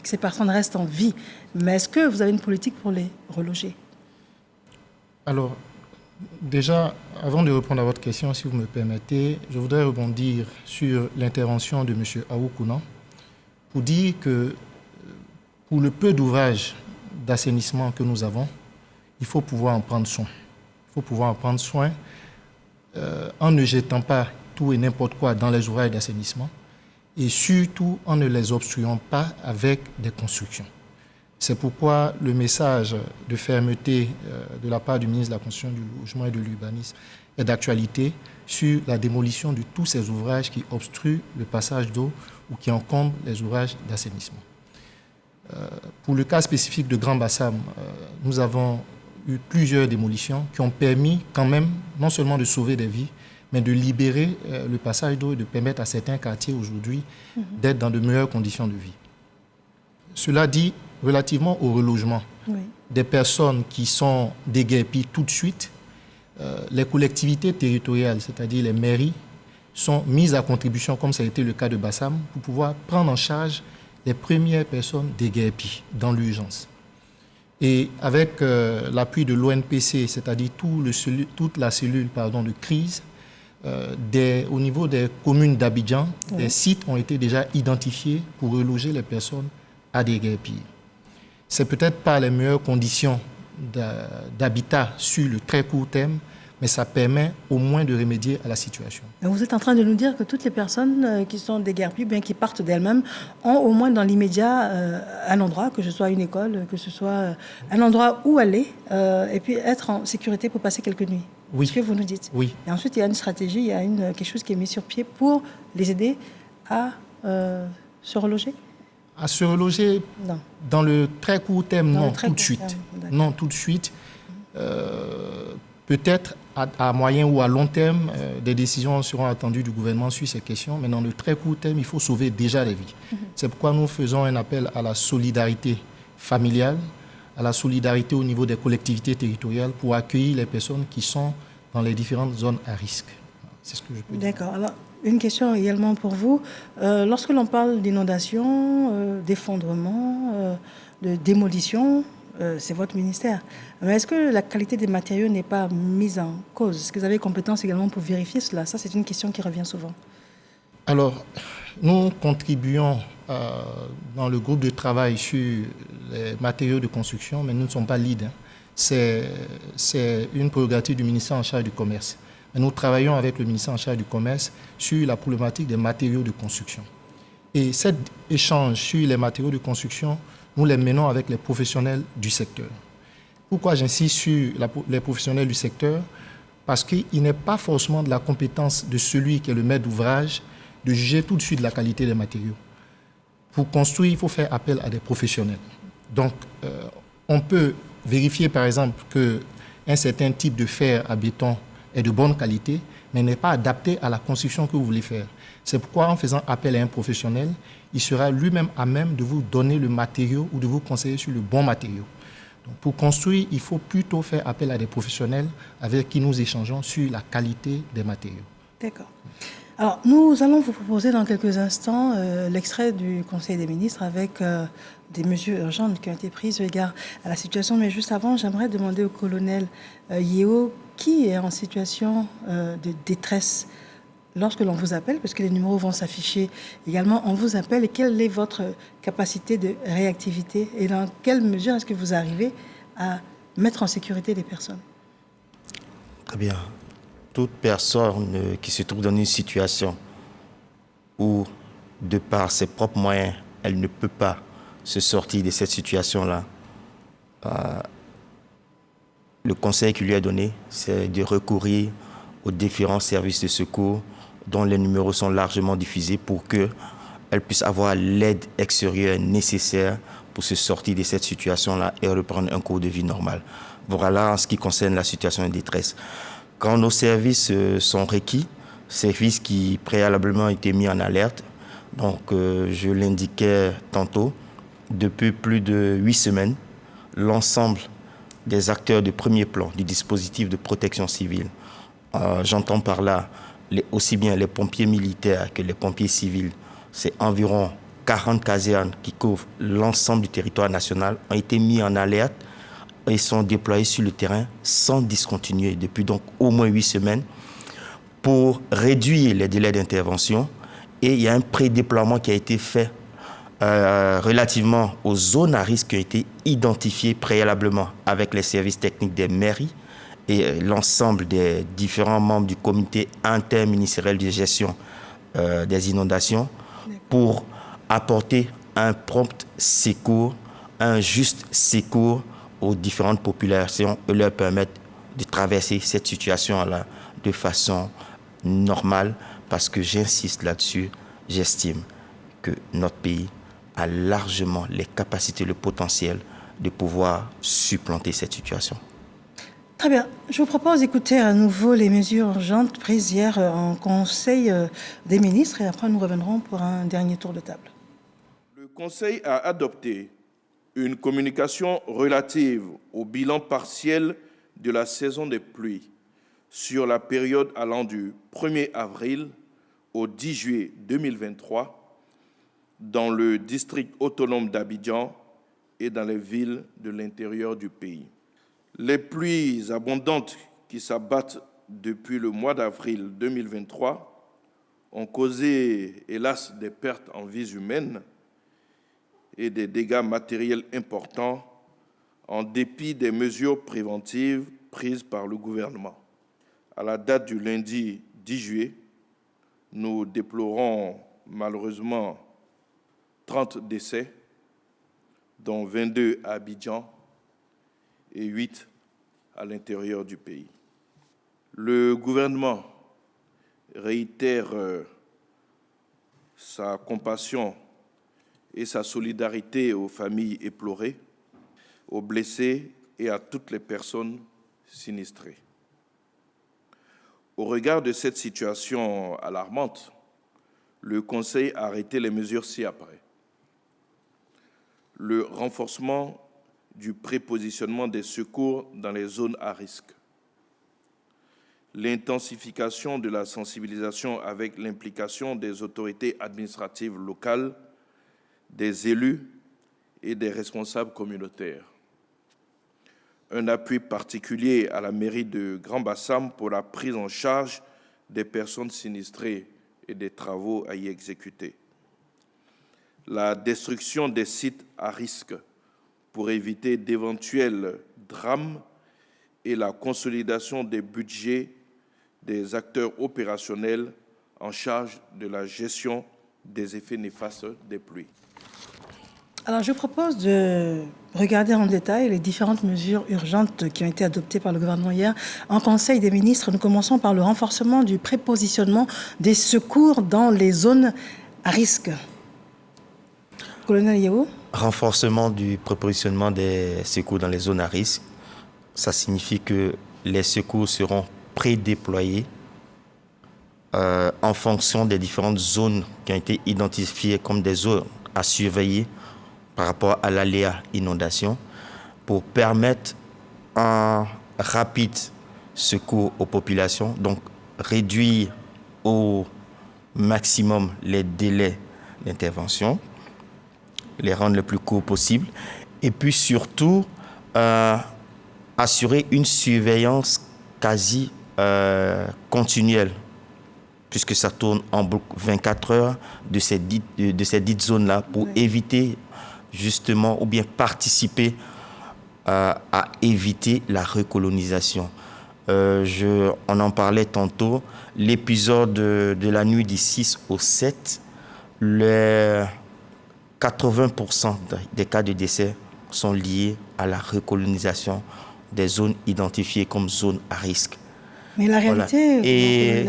ces personnes restent en vie. Mais est-ce que vous avez une politique pour les reloger? Alors, déjà, avant de répondre à votre question, si vous me permettez, je voudrais rebondir sur l'intervention de M. Aoukounan pour dire que pour le peu d'ouvrages d'assainissement que nous avons, il faut pouvoir en prendre soin. Il faut pouvoir en prendre soin en ne jetant pas tout et n'importe quoi dans les ouvrages d'assainissement et surtout en ne les obstruant pas avec des constructions. C'est pourquoi le message de fermeté de la part du ministre de la Construction, du Logement et de l'Urbanisme est d'actualité sur la démolition de tous ces ouvrages qui obstruent le passage d'eau ou qui encombrent les ouvrages d'assainissement. Pour le cas spécifique de Grand Bassam, nous avons eu plusieurs démolitions qui ont permis quand même non seulement de sauver des vies, mais de libérer le passage d'eau et de permettre à certains quartiers aujourd'hui d'être dans de meilleures conditions de vie. Cela dit, relativement au relogement des personnes qui sont déguerpies tout de suite, les collectivités territoriales, c'est-à-dire les mairies, sont mises à contribution, comme ça a été le cas de Bassam, pour pouvoir prendre en charge les premières personnes déguerpies dans l'urgence. Et avec l'appui de l'ONPC, c'est-à-dire toute la cellule de crise, au niveau des communes d'Abidjan, des sites ont été déjà identifiés pour reloger les personnes à déguerpir. Ce n'est peut-être pas les meilleures conditions d'habitat sur le très court terme, mais ça permet au moins de remédier à la situation. Vous êtes en train de nous dire que toutes les personnes qui sont déguerpies, bien qui partent d'elles-mêmes, ont au moins dans l'immédiat un endroit, que ce soit une école, que ce soit un endroit où aller, et puis être en sécurité pour passer quelques nuits. Oui. C'est ce que vous nous dites. Oui. Et ensuite, il y a une stratégie, il y a quelque chose qui est mis sur pied pour les aider à se reloger. À se reloger dans le très court terme, non, tout de suite. Non, tout de suite. Peut-être à moyen ou à long terme, des décisions seront attendues du gouvernement sur ces questions, mais dans le très court terme, il faut sauver déjà les vies. C'est pourquoi nous faisons un appel à la solidarité familiale, à la solidarité au niveau des collectivités territoriales pour accueillir les personnes qui sont dans les différentes zones à risque. C'est ce que je peux dire. D'accord. Alors, une question également pour vous. Lorsque l'on parle d'inondation, d'effondrement, de démolition, c'est votre ministère. Mais est-ce que la qualité des matériaux n'est pas mise en cause? Est-ce que vous avez compétence également pour vérifier cela? Ça, c'est une question qui revient souvent. Alors, nous contribuons dans le groupe de travail sur les matériaux de construction, mais nous ne sommes pas lead. C'est une prérogative du ministère en charge du commerce. Mais nous travaillons avec le ministère en charge du commerce sur la problématique des matériaux de construction. Et cet échange sur les matériaux de construction, nous les menons avec les professionnels du secteur. Pourquoi j'insiste sur les professionnels du secteur? Parce qu'il n'est pas forcément de la compétence de celui qui est le maître d'ouvrage de juger tout de suite la qualité des matériaux. Pour construire, il faut faire appel à des professionnels. Donc, on peut vérifier, par exemple, qu'un certain type de fer à béton est de bonne qualité, mais n'est pas adapté à la construction que vous voulez faire. C'est pourquoi, en faisant appel à un professionnel, il sera lui-même à même de vous donner le matériau ou de vous conseiller sur le bon matériau. Donc, pour construire, il faut plutôt faire appel à des professionnels avec qui nous échangeons sur la qualité des matériaux. D'accord. Alors, nous allons vous proposer dans quelques instants l'extrait du Conseil des ministres avec des mesures urgentes qui ont été prises au égard à la situation. Mais juste avant, j'aimerais demander au colonel Yeo qui est en situation de détresse lorsque l'on vous appelle, parce que les numéros vont s'afficher également, on vous appelle, et quelle est votre capacité de réactivité et dans quelle mesure est-ce que vous arrivez à mettre en sécurité les personnes? Très bien. Toute personne qui se trouve dans une situation où, de par ses propres moyens, elle ne peut pas se sortir de cette situation-là, le conseil qui lui est donné, c'est de recourir aux différents services de secours dont les numéros sont largement diffusés pour qu'elle puisse avoir l'aide extérieure nécessaire pour se sortir de cette situation-là et reprendre un cours de vie normal. Voilà en ce qui concerne la situation de détresse. Quand nos services sont requis, services qui préalablement étaient mis en alerte, donc je l'indiquais tantôt, depuis plus de 8 semaines, l'ensemble des acteurs de premier plan du dispositif de protection civile, j'entends par là aussi bien les pompiers militaires que les pompiers civils, c'est environ 40 casernes qui couvrent l'ensemble du territoire national, ont été mis en alerte et sont déployés sur le terrain sans discontinuer depuis donc au moins 8 semaines pour réduire les délais d'intervention. Et il y a un prédéploiement qui a été fait relativement aux zones à risque qui ont été identifiées préalablement avec les services techniques des mairies et l'ensemble des différents membres du comité interministériel de gestion des inondations pour apporter un prompt secours, un juste secours aux différentes populations et leur permettre de traverser cette situation-là de façon normale parce que j'insiste là-dessus, j'estime que notre pays a largement les capacités, le potentiel de pouvoir supplanter cette situation. Très bien. Je vous propose d'écouter à nouveau les mesures urgentes prises hier en Conseil des ministres et après nous reviendrons pour un dernier tour de table. Le Conseil a adopté une communication relative au bilan partiel de la saison des pluies sur la période allant du 1er avril au 10 juillet 2023 dans le district autonome d'Abidjan et dans les villes de l'intérieur du pays. Les pluies abondantes qui s'abattent depuis le mois d'avril 2023 ont causé, hélas, des pertes en vies humaines et des dégâts matériels importants en dépit des mesures préventives prises par le gouvernement. À la date du lundi 10 juillet, nous déplorons malheureusement 30 décès, dont 22 à Abidjan et 8 à l'intérieur du pays. Le gouvernement réitère sa compassion et sa solidarité aux familles éplorées, aux blessés et à toutes les personnes sinistrées. Au regard de cette situation alarmante, le Conseil a arrêté les mesures ci-après. Le renforcement du prépositionnement des secours dans les zones à risque. L'intensification de la sensibilisation avec l'implication des autorités administratives locales, des élus et des responsables communautaires. Un appui particulier à la mairie de Grand-Bassam pour la prise en charge des personnes sinistrées et des travaux à y exécuter. La destruction des sites à risque pour éviter d'éventuels drames et la consolidation des budgets des acteurs opérationnels en charge de la gestion des effets néfastes des pluies. Alors, je propose de regarder en détail les différentes mesures urgentes qui ont été adoptées par le gouvernement hier en Conseil des ministres. Nous commençons par le renforcement du prépositionnement des secours dans les zones à risque. Colonel Yeo. Renforcement du prépositionnement des secours dans les zones à risque, ça signifie que les secours seront prédéployés en fonction des différentes zones qui ont été identifiées comme des zones à surveiller par rapport à l'aléa inondation pour permettre un rapide secours aux populations, donc réduire au maximum les délais d'intervention, les rendre le plus courts possible, et puis surtout assurer une surveillance quasi continuelle, puisque ça tourne en boucle 24 heures de ces dites zones-là pour éviter justement ou bien participer à éviter la recolonisation. On en parlait tantôt, l'épisode de la nuit du 6 au 7, les 80% des cas de décès sont liés à la recolonisation des zones identifiées comme zones à risque. Mais la réalité,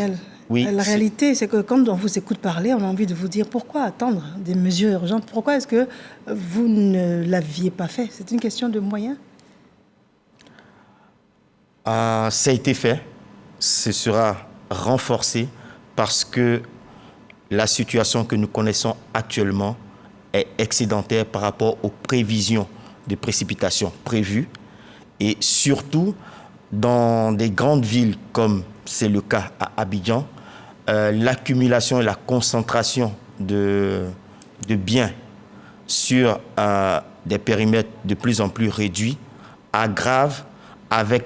voilà. la réalité, c'est que quand on vous écoute parler, on a envie de vous dire pourquoi attendre des mesures urgentes? Pourquoi est-ce que vous ne l'aviez pas fait? C'est une question de moyens? Ça a été fait. Ce sera renforcé parce que la situation que nous connaissons actuellement est excédentaire par rapport aux prévisions de précipitations prévues. Et surtout, dans des grandes villes comme c'est le cas à Abidjan, l'accumulation et la concentration de biens sur des périmètres de plus en plus réduits aggrave avec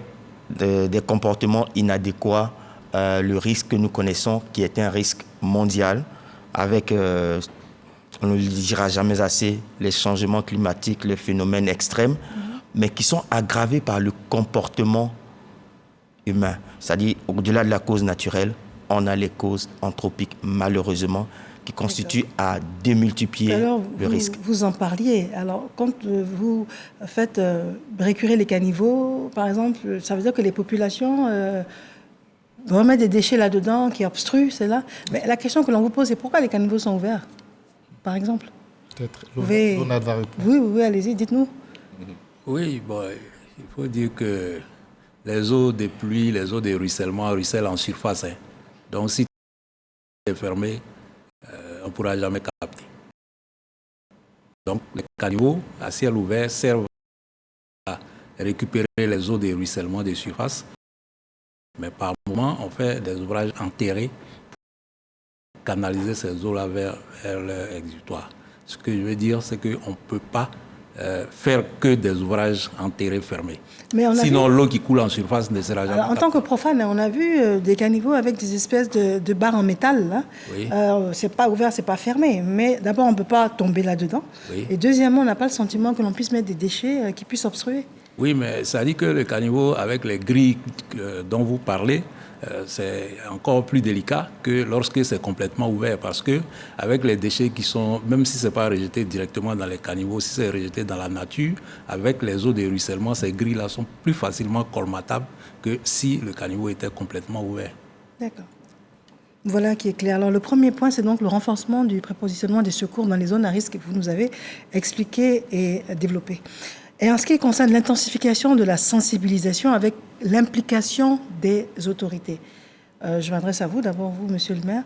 des comportements inadéquats le risque que nous connaissons, qui est un risque mondial, avec, on ne le dira jamais assez, les changements climatiques, les phénomènes extrêmes, mais qui sont aggravés par le comportement humain. C'est-à-dire, au-delà de la cause naturelle, on a les causes anthropiques, malheureusement, qui constituent à démultiplier le risque. Vous en parliez. Alors, quand vous faites récurer les caniveaux, par exemple, ça veut dire que les populations remettent des déchets là-dedans qui obstruent, c'est là. Mais la question que l'on vous pose, c'est pourquoi les caniveaux sont ouverts, par exemple? Peut-être Lona va répondre. Oui, allez-y, dites-nous. Oui, bon, il faut dire que les eaux des pluies, les eaux des ruissellements ruissellent en surface. Hein. Donc, si c'est fermé, on ne pourra jamais capter. Donc, les caniveaux à ciel ouvert servent à récupérer les eaux des ruissellements des surfaces. Mais par moment, on fait des ouvrages enterrés pour canaliser ces eaux-là vers leur exutoire. Ce que je veux dire, c'est qu'on ne peut pas faire que des ouvrages enterrés fermés. Sinon, l'eau qui coule en surface ne sera jamais... Alors, en tant que profane, on a vu des caniveaux avec des espèces de barres en métal. Là. Oui. C'est pas ouvert, c'est pas fermé. Mais d'abord, on ne peut pas tomber là-dedans. Oui. Et deuxièmement, on n'a pas le sentiment que l'on puisse mettre des déchets qui puissent obstruer. Oui, mais ça dit que le caniveau, avec les grilles dont vous parlez, c'est encore plus délicat que lorsque c'est complètement ouvert, parce que avec les déchets qui sont, même si c'est pas rejeté directement dans les caniveaux, si c'est rejeté dans la nature, avec les eaux de ruissellement, ces grilles-là sont plus facilement colmatables que si le caniveau était complètement ouvert. D'accord. Voilà qui est clair. Alors le premier point, c'est donc le renforcement du prépositionnement des secours dans les zones à risque que vous nous avez expliqué et développé. Et en ce qui concerne l'intensification de la sensibilisation avec l'implication des autorités, Je m'adresse à vous, d'abord vous, monsieur le maire.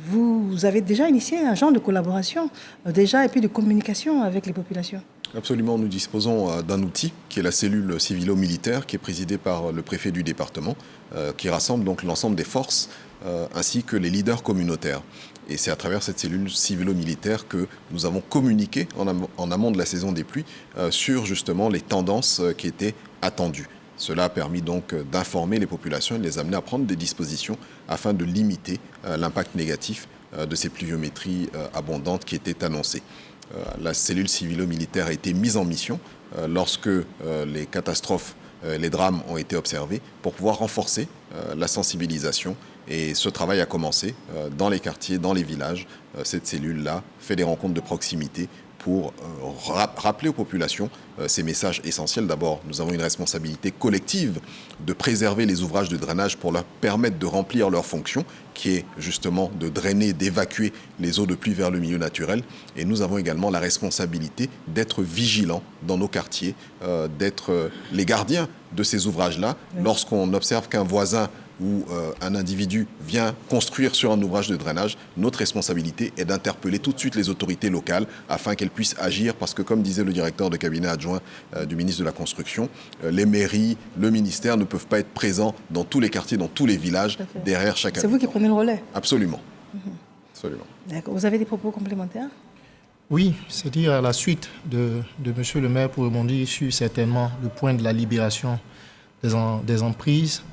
Vous avez déjà initié un genre de collaboration, et puis de communication avec les populations. Absolument, nous disposons d'un outil qui est la cellule civilo-militaire, qui est présidée par le préfet du département, qui rassemble donc l'ensemble des forces ainsi que les leaders communautaires. Et c'est à travers cette cellule civilo-militaire que nous avons communiqué en amont de la saison des pluies sur justement les tendances qui étaient attendues. Cela a permis donc d'informer les populations et de les amener à prendre des dispositions afin de limiter l'impact négatif de ces pluviométries abondantes qui étaient annoncées. La cellule civilo-militaire a été mise en mission lorsque les catastrophes, les drames ont été observés pour pouvoir renforcer la sensibilisation. Et ce travail a commencé dans les quartiers, dans les villages. Cette cellule-là fait des rencontres de proximité pour rappeler aux populations ces messages essentiels. D'abord, nous avons une responsabilité collective de préserver les ouvrages de drainage pour leur permettre de remplir leur fonction, qui est justement de drainer, d'évacuer les eaux de pluie vers le milieu naturel. Et nous avons également la responsabilité d'être vigilants dans nos quartiers, d'être les gardiens de ces ouvrages-là. Oui. Lorsqu'on observe qu'un voisin où un individu vient construire sur un ouvrage de drainage, notre responsabilité est d'interpeller tout de suite les autorités locales afin qu'elles puissent agir, parce que comme disait le directeur de cabinet adjoint du ministre de la Construction, les mairies, le ministère ne peuvent pas être présents dans tous les quartiers, dans tous les villages, derrière chaque habitant. C'est vous qui prenez le relais? Absolument. Absolument. D'accord. Vous avez des propos complémentaires? Oui, c'est-à-dire à la suite de monsieur le maire pour rebondir sur certainement le point de la libération des emprises,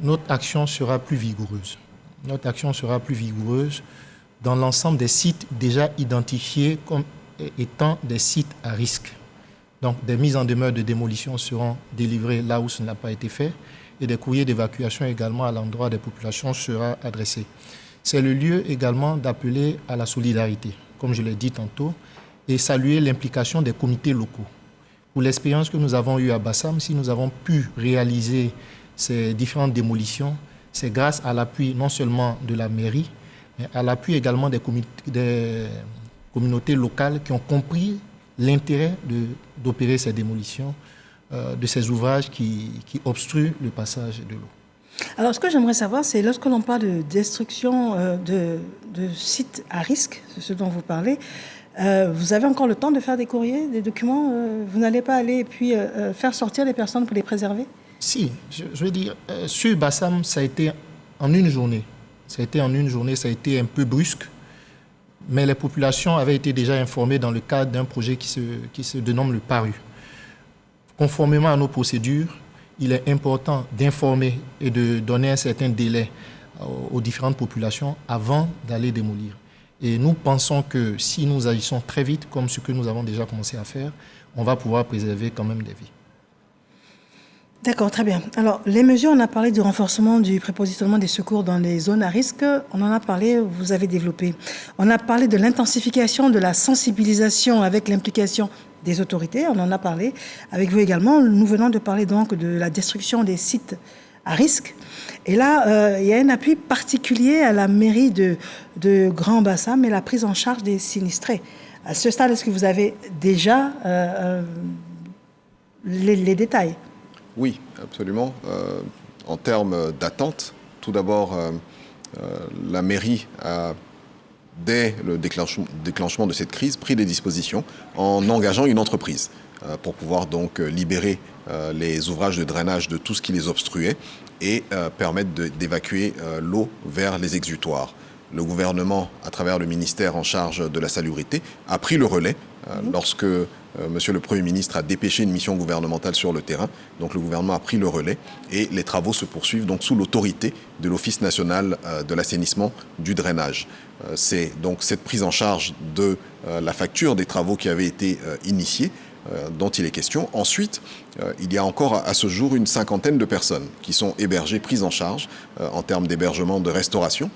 notre action sera plus vigoureuse. Notre action sera plus vigoureuse dans l'ensemble des sites déjà identifiés comme étant des sites à risque. Donc, des mises en demeure de démolition seront délivrées là où ce n'a pas été fait et des courriers d'évacuation également à l'endroit des populations sera adressé. C'est le lieu également d'appeler à la solidarité, comme je l'ai dit tantôt, et saluer l'implication des comités locaux. Pour l'expérience que nous avons eue à Bassam, si nous avons pu réaliser ces différentes démolitions, c'est grâce à l'appui non seulement de la mairie, mais à l'appui également des communautés locales qui ont compris l'intérêt d'opérer ces démolitions de ces ouvrages qui obstruent le passage de l'eau. Alors, ce que j'aimerais savoir, c'est lorsque l'on parle de destruction de sites à risque, c'est ce dont vous parlez, vous avez encore le temps de faire des courriers, des documents? Vous n'allez pas aller et puis faire sortir les personnes pour les préserver? Si, je veux dire, sur Bassam, ça a été en une journée. Ça a été un peu brusque, mais les populations avaient été déjà informées dans le cadre d'un projet qui se dénomme le PARU. Conformément à nos procédures, il est important d'informer et de donner un certain délai aux différentes populations avant d'aller démolir. Et nous pensons que si nous agissons très vite, comme ce que nous avons déjà commencé à faire, on va pouvoir préserver quand même des vies. D'accord, très bien. Alors, les mesures, on a parlé du renforcement du prépositionnement des secours dans les zones à risque. On en a parlé, vous avez développé. On a parlé de l'intensification de la sensibilisation avec l'implication des autorités. On en a parlé avec vous également. Nous venons de parler donc de la destruction des sites à risque. Et là, il y a un appui particulier à la mairie de Grand Bassam et la prise en charge des sinistrés. À ce stade, est-ce que vous avez déjà les détails? Oui, absolument. En termes d'attente, tout d'abord, la mairie a, dès le déclenchement de cette crise, pris des dispositions en engageant une entreprise pour pouvoir donc libérer les ouvrages de drainage de tout ce qui les obstruait et permettre d'évacuer l'eau vers les exutoires. Le gouvernement, à travers le ministère en charge de la salubrité, a pris le relais lorsque Monsieur le Premier ministre a dépêché une mission gouvernementale sur le terrain. Donc le gouvernement a pris le relais et les travaux se poursuivent donc sous l'autorité de l'Office national de l'assainissement du drainage. C'est donc cette prise en charge de la facture des travaux qui avait été initiée dont il est question. Ensuite, il y a encore à ce jour une cinquantaine de personnes qui sont hébergées, prises en charge en termes d'hébergement, de restauration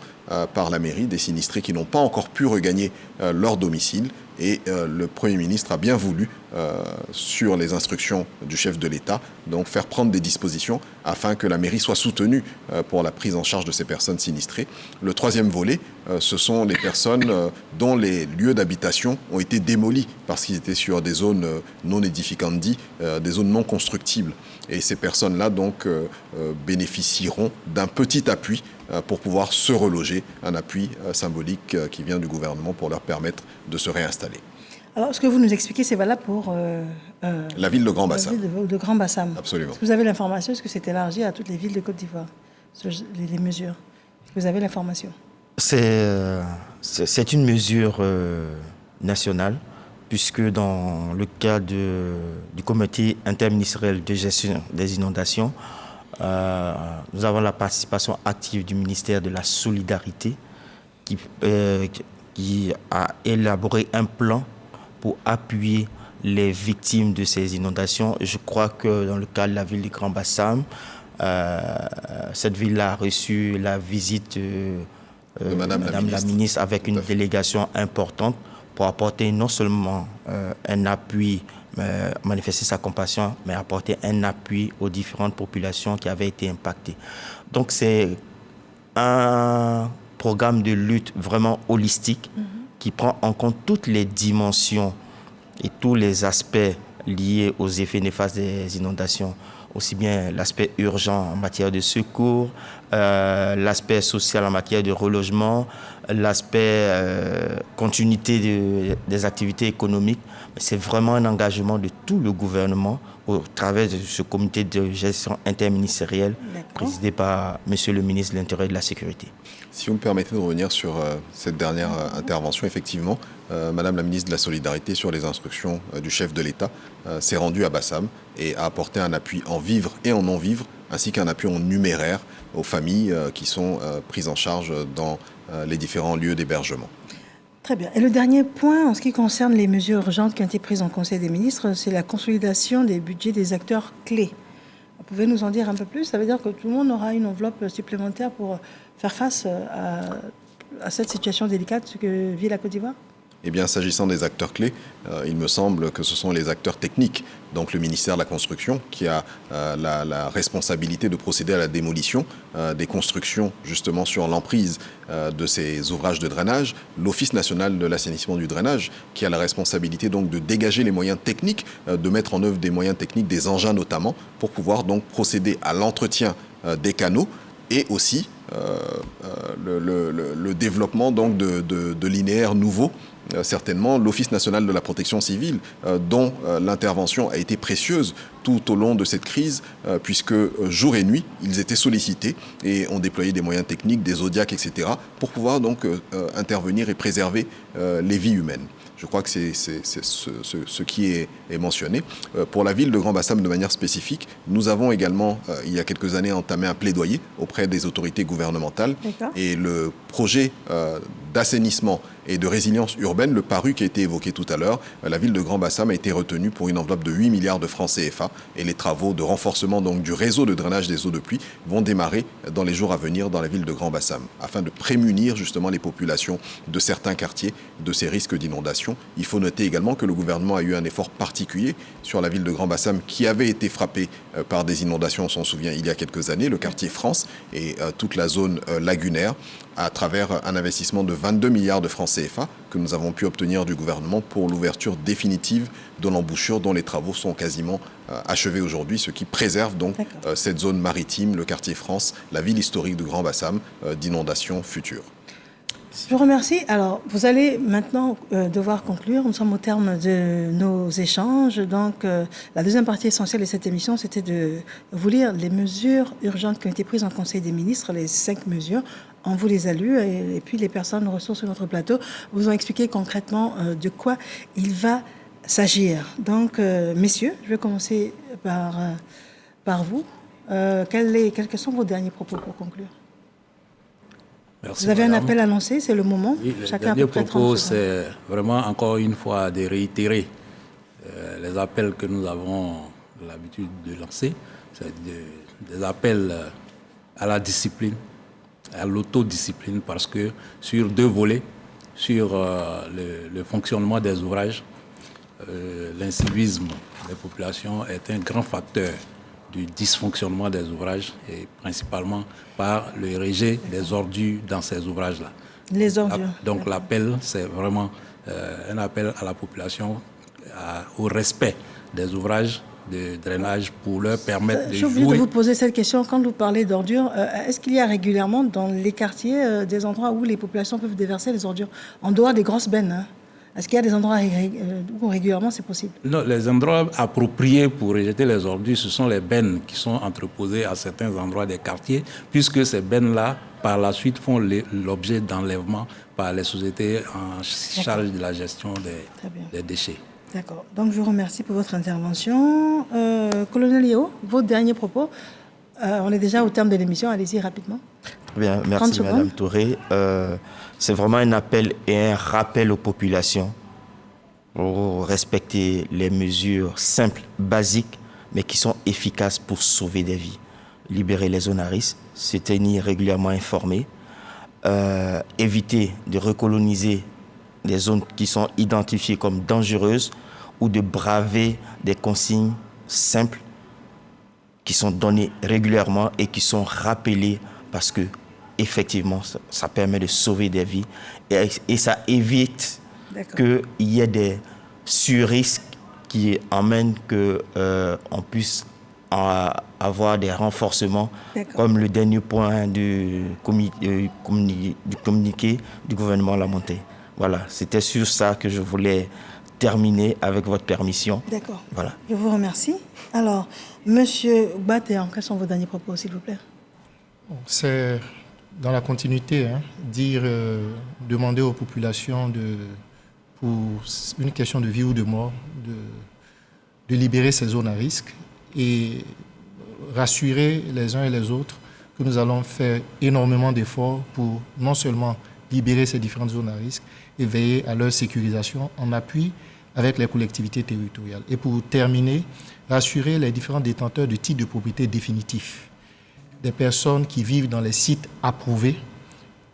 par la mairie, des sinistrés qui n'ont pas encore pu regagner leur domicile Et le Premier ministre a bien voulu, sur les instructions du chef de l'État, donc faire prendre des dispositions afin que la mairie soit soutenue pour la prise en charge de ces personnes sinistrées. Le troisième volet, ce sont les personnes dont les lieux d'habitation ont été démolis parce qu'ils étaient sur des zones non édificandi, des zones non constructibles. Et ces personnes-là donc bénéficieront d'un petit appui pour pouvoir se reloger, un appui symbolique qui vient du gouvernement pour leur permettre de se réinstaller. Alors, ce que vous nous expliquez, c'est valable pour la ville de Grand Bassam. De Grand Bassam. Absolument. Est-ce que vous avez l'information? Est-ce que c'est élargi à toutes les villes de Côte d'Ivoire, les mesures? Est-ce que vous avez l'information? C'est une mesure nationale, puisque dans le cadre du comité interministériel de gestion des inondations, nous avons la participation active du ministère de la Solidarité qui a élaboré un plan pour appuyer les victimes de ces inondations. Je crois que dans le cas de la ville du Grand Bassam, cette ville a reçu la visite de Madame la ministre avec une délégation importante pour apporter non seulement un appui, manifester sa compassion, mais apporter un appui aux différentes populations qui avaient été impactées. Donc c'est un programme de lutte vraiment holistique qui prend en compte toutes les dimensions et tous les aspects liés aux effets néfastes des inondations, aussi bien l'aspect urgent en matière de secours, l'aspect social en matière de relogement, l'aspect continuité des activités économiques. C'est vraiment un engagement de tout le gouvernement au travers de ce comité de gestion interministérielle présidé par Monsieur le ministre de l'Intérieur et de la Sécurité. Si vous me permettez de revenir sur cette dernière intervention, effectivement, Madame la ministre de la Solidarité, sur les instructions du chef de l'État, s'est rendue à Bassam et a apporté un appui en vivres et en non-vivres, ainsi qu'un appui en numéraire aux familles qui sont prises en charge dans les différents lieux d'hébergement. Très bien. Et le dernier point, en ce qui concerne les mesures urgentes qui ont été prises en Conseil des ministres, c'est la consolidation des budgets des acteurs clés. Vous pouvez nous en dire un peu plus? Ça veut dire que tout le monde aura une enveloppe supplémentaire pour faire face à cette situation délicate que vit la Côte d'Ivoire? Eh bien, s'agissant des acteurs clés, il me semble que ce sont les acteurs techniques. Donc le ministère de la Construction qui a la responsabilité de procéder à la démolition des constructions justement sur l'emprise de ces ouvrages de drainage. L'Office national de l'assainissement du drainage qui a la responsabilité donc de dégager les moyens techniques, de mettre en œuvre des moyens techniques, des engins notamment, pour pouvoir donc procéder à l'entretien des canaux et aussi le développement donc de linéaires nouveaux. Certainement l'Office national de la protection civile, dont l'intervention a été précieuse tout au long de cette crise, puisque jour et nuit, ils étaient sollicités et ont déployé des moyens techniques, des zodiacs, etc., pour pouvoir donc intervenir et préserver les vies humaines. Je crois que c'est ce qui est mentionné. Pour la ville de Grand Bassam, de manière spécifique, nous avons également, il y a quelques années, entamé un plaidoyer auprès des autorités gouvernementales. Et le projet d'assainissement et de résilience urbaine, le PARU qui a été évoqué tout à l'heure, la ville de Grand Bassam a été retenue pour une enveloppe de 8 milliards de francs CFA. Et les travaux de renforcement donc, du réseau de drainage des eaux de pluie vont démarrer dans les jours à venir dans la ville de Grand Bassam, afin de prémunir justement les populations de certains quartiers de ces risques d'inondation. Il faut noter également que le gouvernement a eu un effort particulier sur la ville de Grand Bassam qui avait été frappée par des inondations, on s'en souvient, il y a quelques années, le quartier France et toute la zone lagunaire, à travers un investissement de 22 milliards de francs CFA que nous avons pu obtenir du gouvernement pour l'ouverture définitive de l'embouchure dont les travaux sont quasiment achevés aujourd'hui, ce qui préserve donc cette zone maritime, le quartier France, la ville historique de Grand Bassam, d'inondations futures. Je vous remercie. Alors, vous allez maintenant devoir conclure. Nous sommes au terme de nos échanges. Donc, la deuxième partie essentielle de cette émission, c'était de vous lire les mesures urgentes qui ont été prises en Conseil des ministres, les 5 mesures. On vous les a lues et puis les personnes ressources sur notre plateau vous ont expliqué concrètement de quoi il va s'agir. Donc, messieurs, je vais commencer par vous. Quels sont vos derniers propos pour conclure? Merci, vous avez madame. un appel annoncé, c'est le moment. Oui, Chacun le dernier à peu près 30 propos, secondes. c'est vraiment encore une fois de réitérer les appels que nous avons l'habitude de lancer. C'est des appels à la discipline, à l'autodiscipline, parce que sur 2 volets, sur le fonctionnement des ouvrages. L'incivisme des populations est un grand facteur du dysfonctionnement des ouvrages et principalement par le rejet des ordures dans ces ouvrages-là. Les ordures. Donc l'appel, c'est vraiment un appel à la population au respect des ouvrages de drainage pour leur permettre de jouer. Je suis obligée de vous poser cette question. Quand vous parlez d'ordures, est-ce qu'il y a régulièrement dans les quartiers des endroits où les populations peuvent déverser les ordures en dehors des grosses bennes, hein? Est-ce qu'il y a des endroits où régulièrement c'est possible? Non, les endroits appropriés pour rejeter les ordures, ce sont les bennes qui sont entreposées à certains endroits des quartiers, puisque ces bennes-là, par la suite, font l'objet d'enlèvement par les sociétés en charge de la gestion des déchets. D'accord. Donc, je vous remercie pour votre intervention. Colonel Yeo, vos derniers propos. On est déjà au terme de l'émission. Allez-y rapidement. Très bien. Merci, Madame Touré. C'est vraiment un appel et un rappel aux populations pour respecter les mesures simples, basiques, mais qui sont efficaces pour sauver des vies. Libérer les zones à risque, se tenir régulièrement informés, éviter de recoloniser des zones qui sont identifiées comme dangereuses ou de braver des consignes simples qui sont données régulièrement et qui sont rappelées parce que effectivement, ça permet de sauver des vies et ça évite qu'il y ait des surrisques qui emmènent qu'on puisse avoir des renforcements, comme le dernier point du communiqué du gouvernement l'a monté. Voilà, c'était sur ça que je voulais terminer avec votre permission. D'accord. Voilà. Je vous remercie. Alors, Monsieur Batéan, quels sont vos derniers propos, s'il vous plaît? C'est dans la continuité, demander aux populations pour une question de vie ou de mort, de libérer ces zones à risque et rassurer les uns et les autres que nous allons faire énormément d'efforts pour non seulement libérer ces différentes zones à risque et veiller à leur sécurisation en appui avec les collectivités territoriales. Et pour terminer, rassurer les différents détenteurs de titres de propriété définitifs, des personnes qui vivent dans les sites approuvés,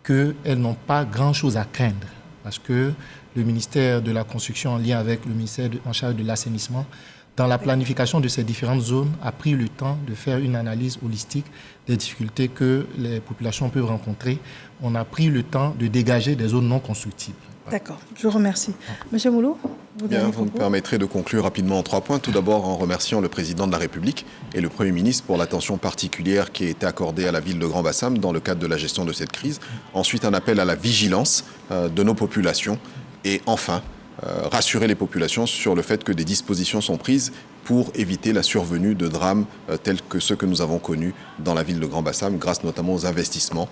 qu'elles n'ont pas grand-chose à craindre parce que le ministère de la Construction, en lien avec le ministère en charge de l'assainissement, dans la planification de ces différentes zones, a pris le temps de faire une analyse holistique des difficultés que les populations peuvent rencontrer. On a pris le temps de dégager des zones non constructibles. D'accord, je vous remercie. Monsieur Moulou, vous me permettrez de conclure rapidement en 3 points. Tout d'abord, en remerciant le président de la République et le Premier ministre pour l'attention particulière qui a été accordée à la ville de Grand-Bassam dans le cadre de la gestion de cette crise. Ensuite, un appel à la vigilance de nos populations. Et enfin, rassurer les populations sur le fait que des dispositions sont prises pour éviter la survenue de drames tels que ceux que nous avons connus dans la ville de Grand-Bassam, grâce notamment aux investissements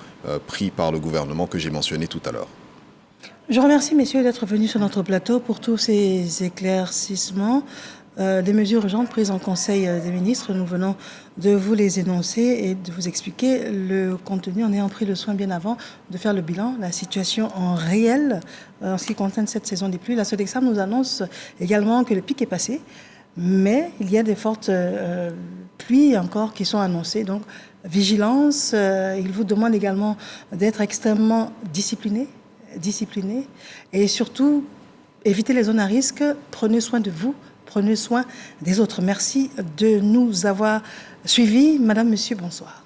pris par le gouvernement que j'ai mentionnés tout à l'heure. Je remercie, messieurs, d'être venus sur notre plateau pour tous ces éclaircissements. Des mesures urgentes prises en Conseil des ministres, nous venons de vous les énoncer et de vous expliquer le contenu en ayant pris le soin bien avant de faire le bilan, la situation en réel en ce qui concerne cette saison des pluies. La Sodexam nous annonce également que le pic est passé, mais il y a des fortes pluies encore qui sont annoncées. Donc, vigilance. Il vous demande également d'être extrêmement discipliné et surtout éviter les zones à risque. Prenez soin de vous. Prenez soin des autres. Merci de nous avoir suivis. Madame, monsieur, bonsoir.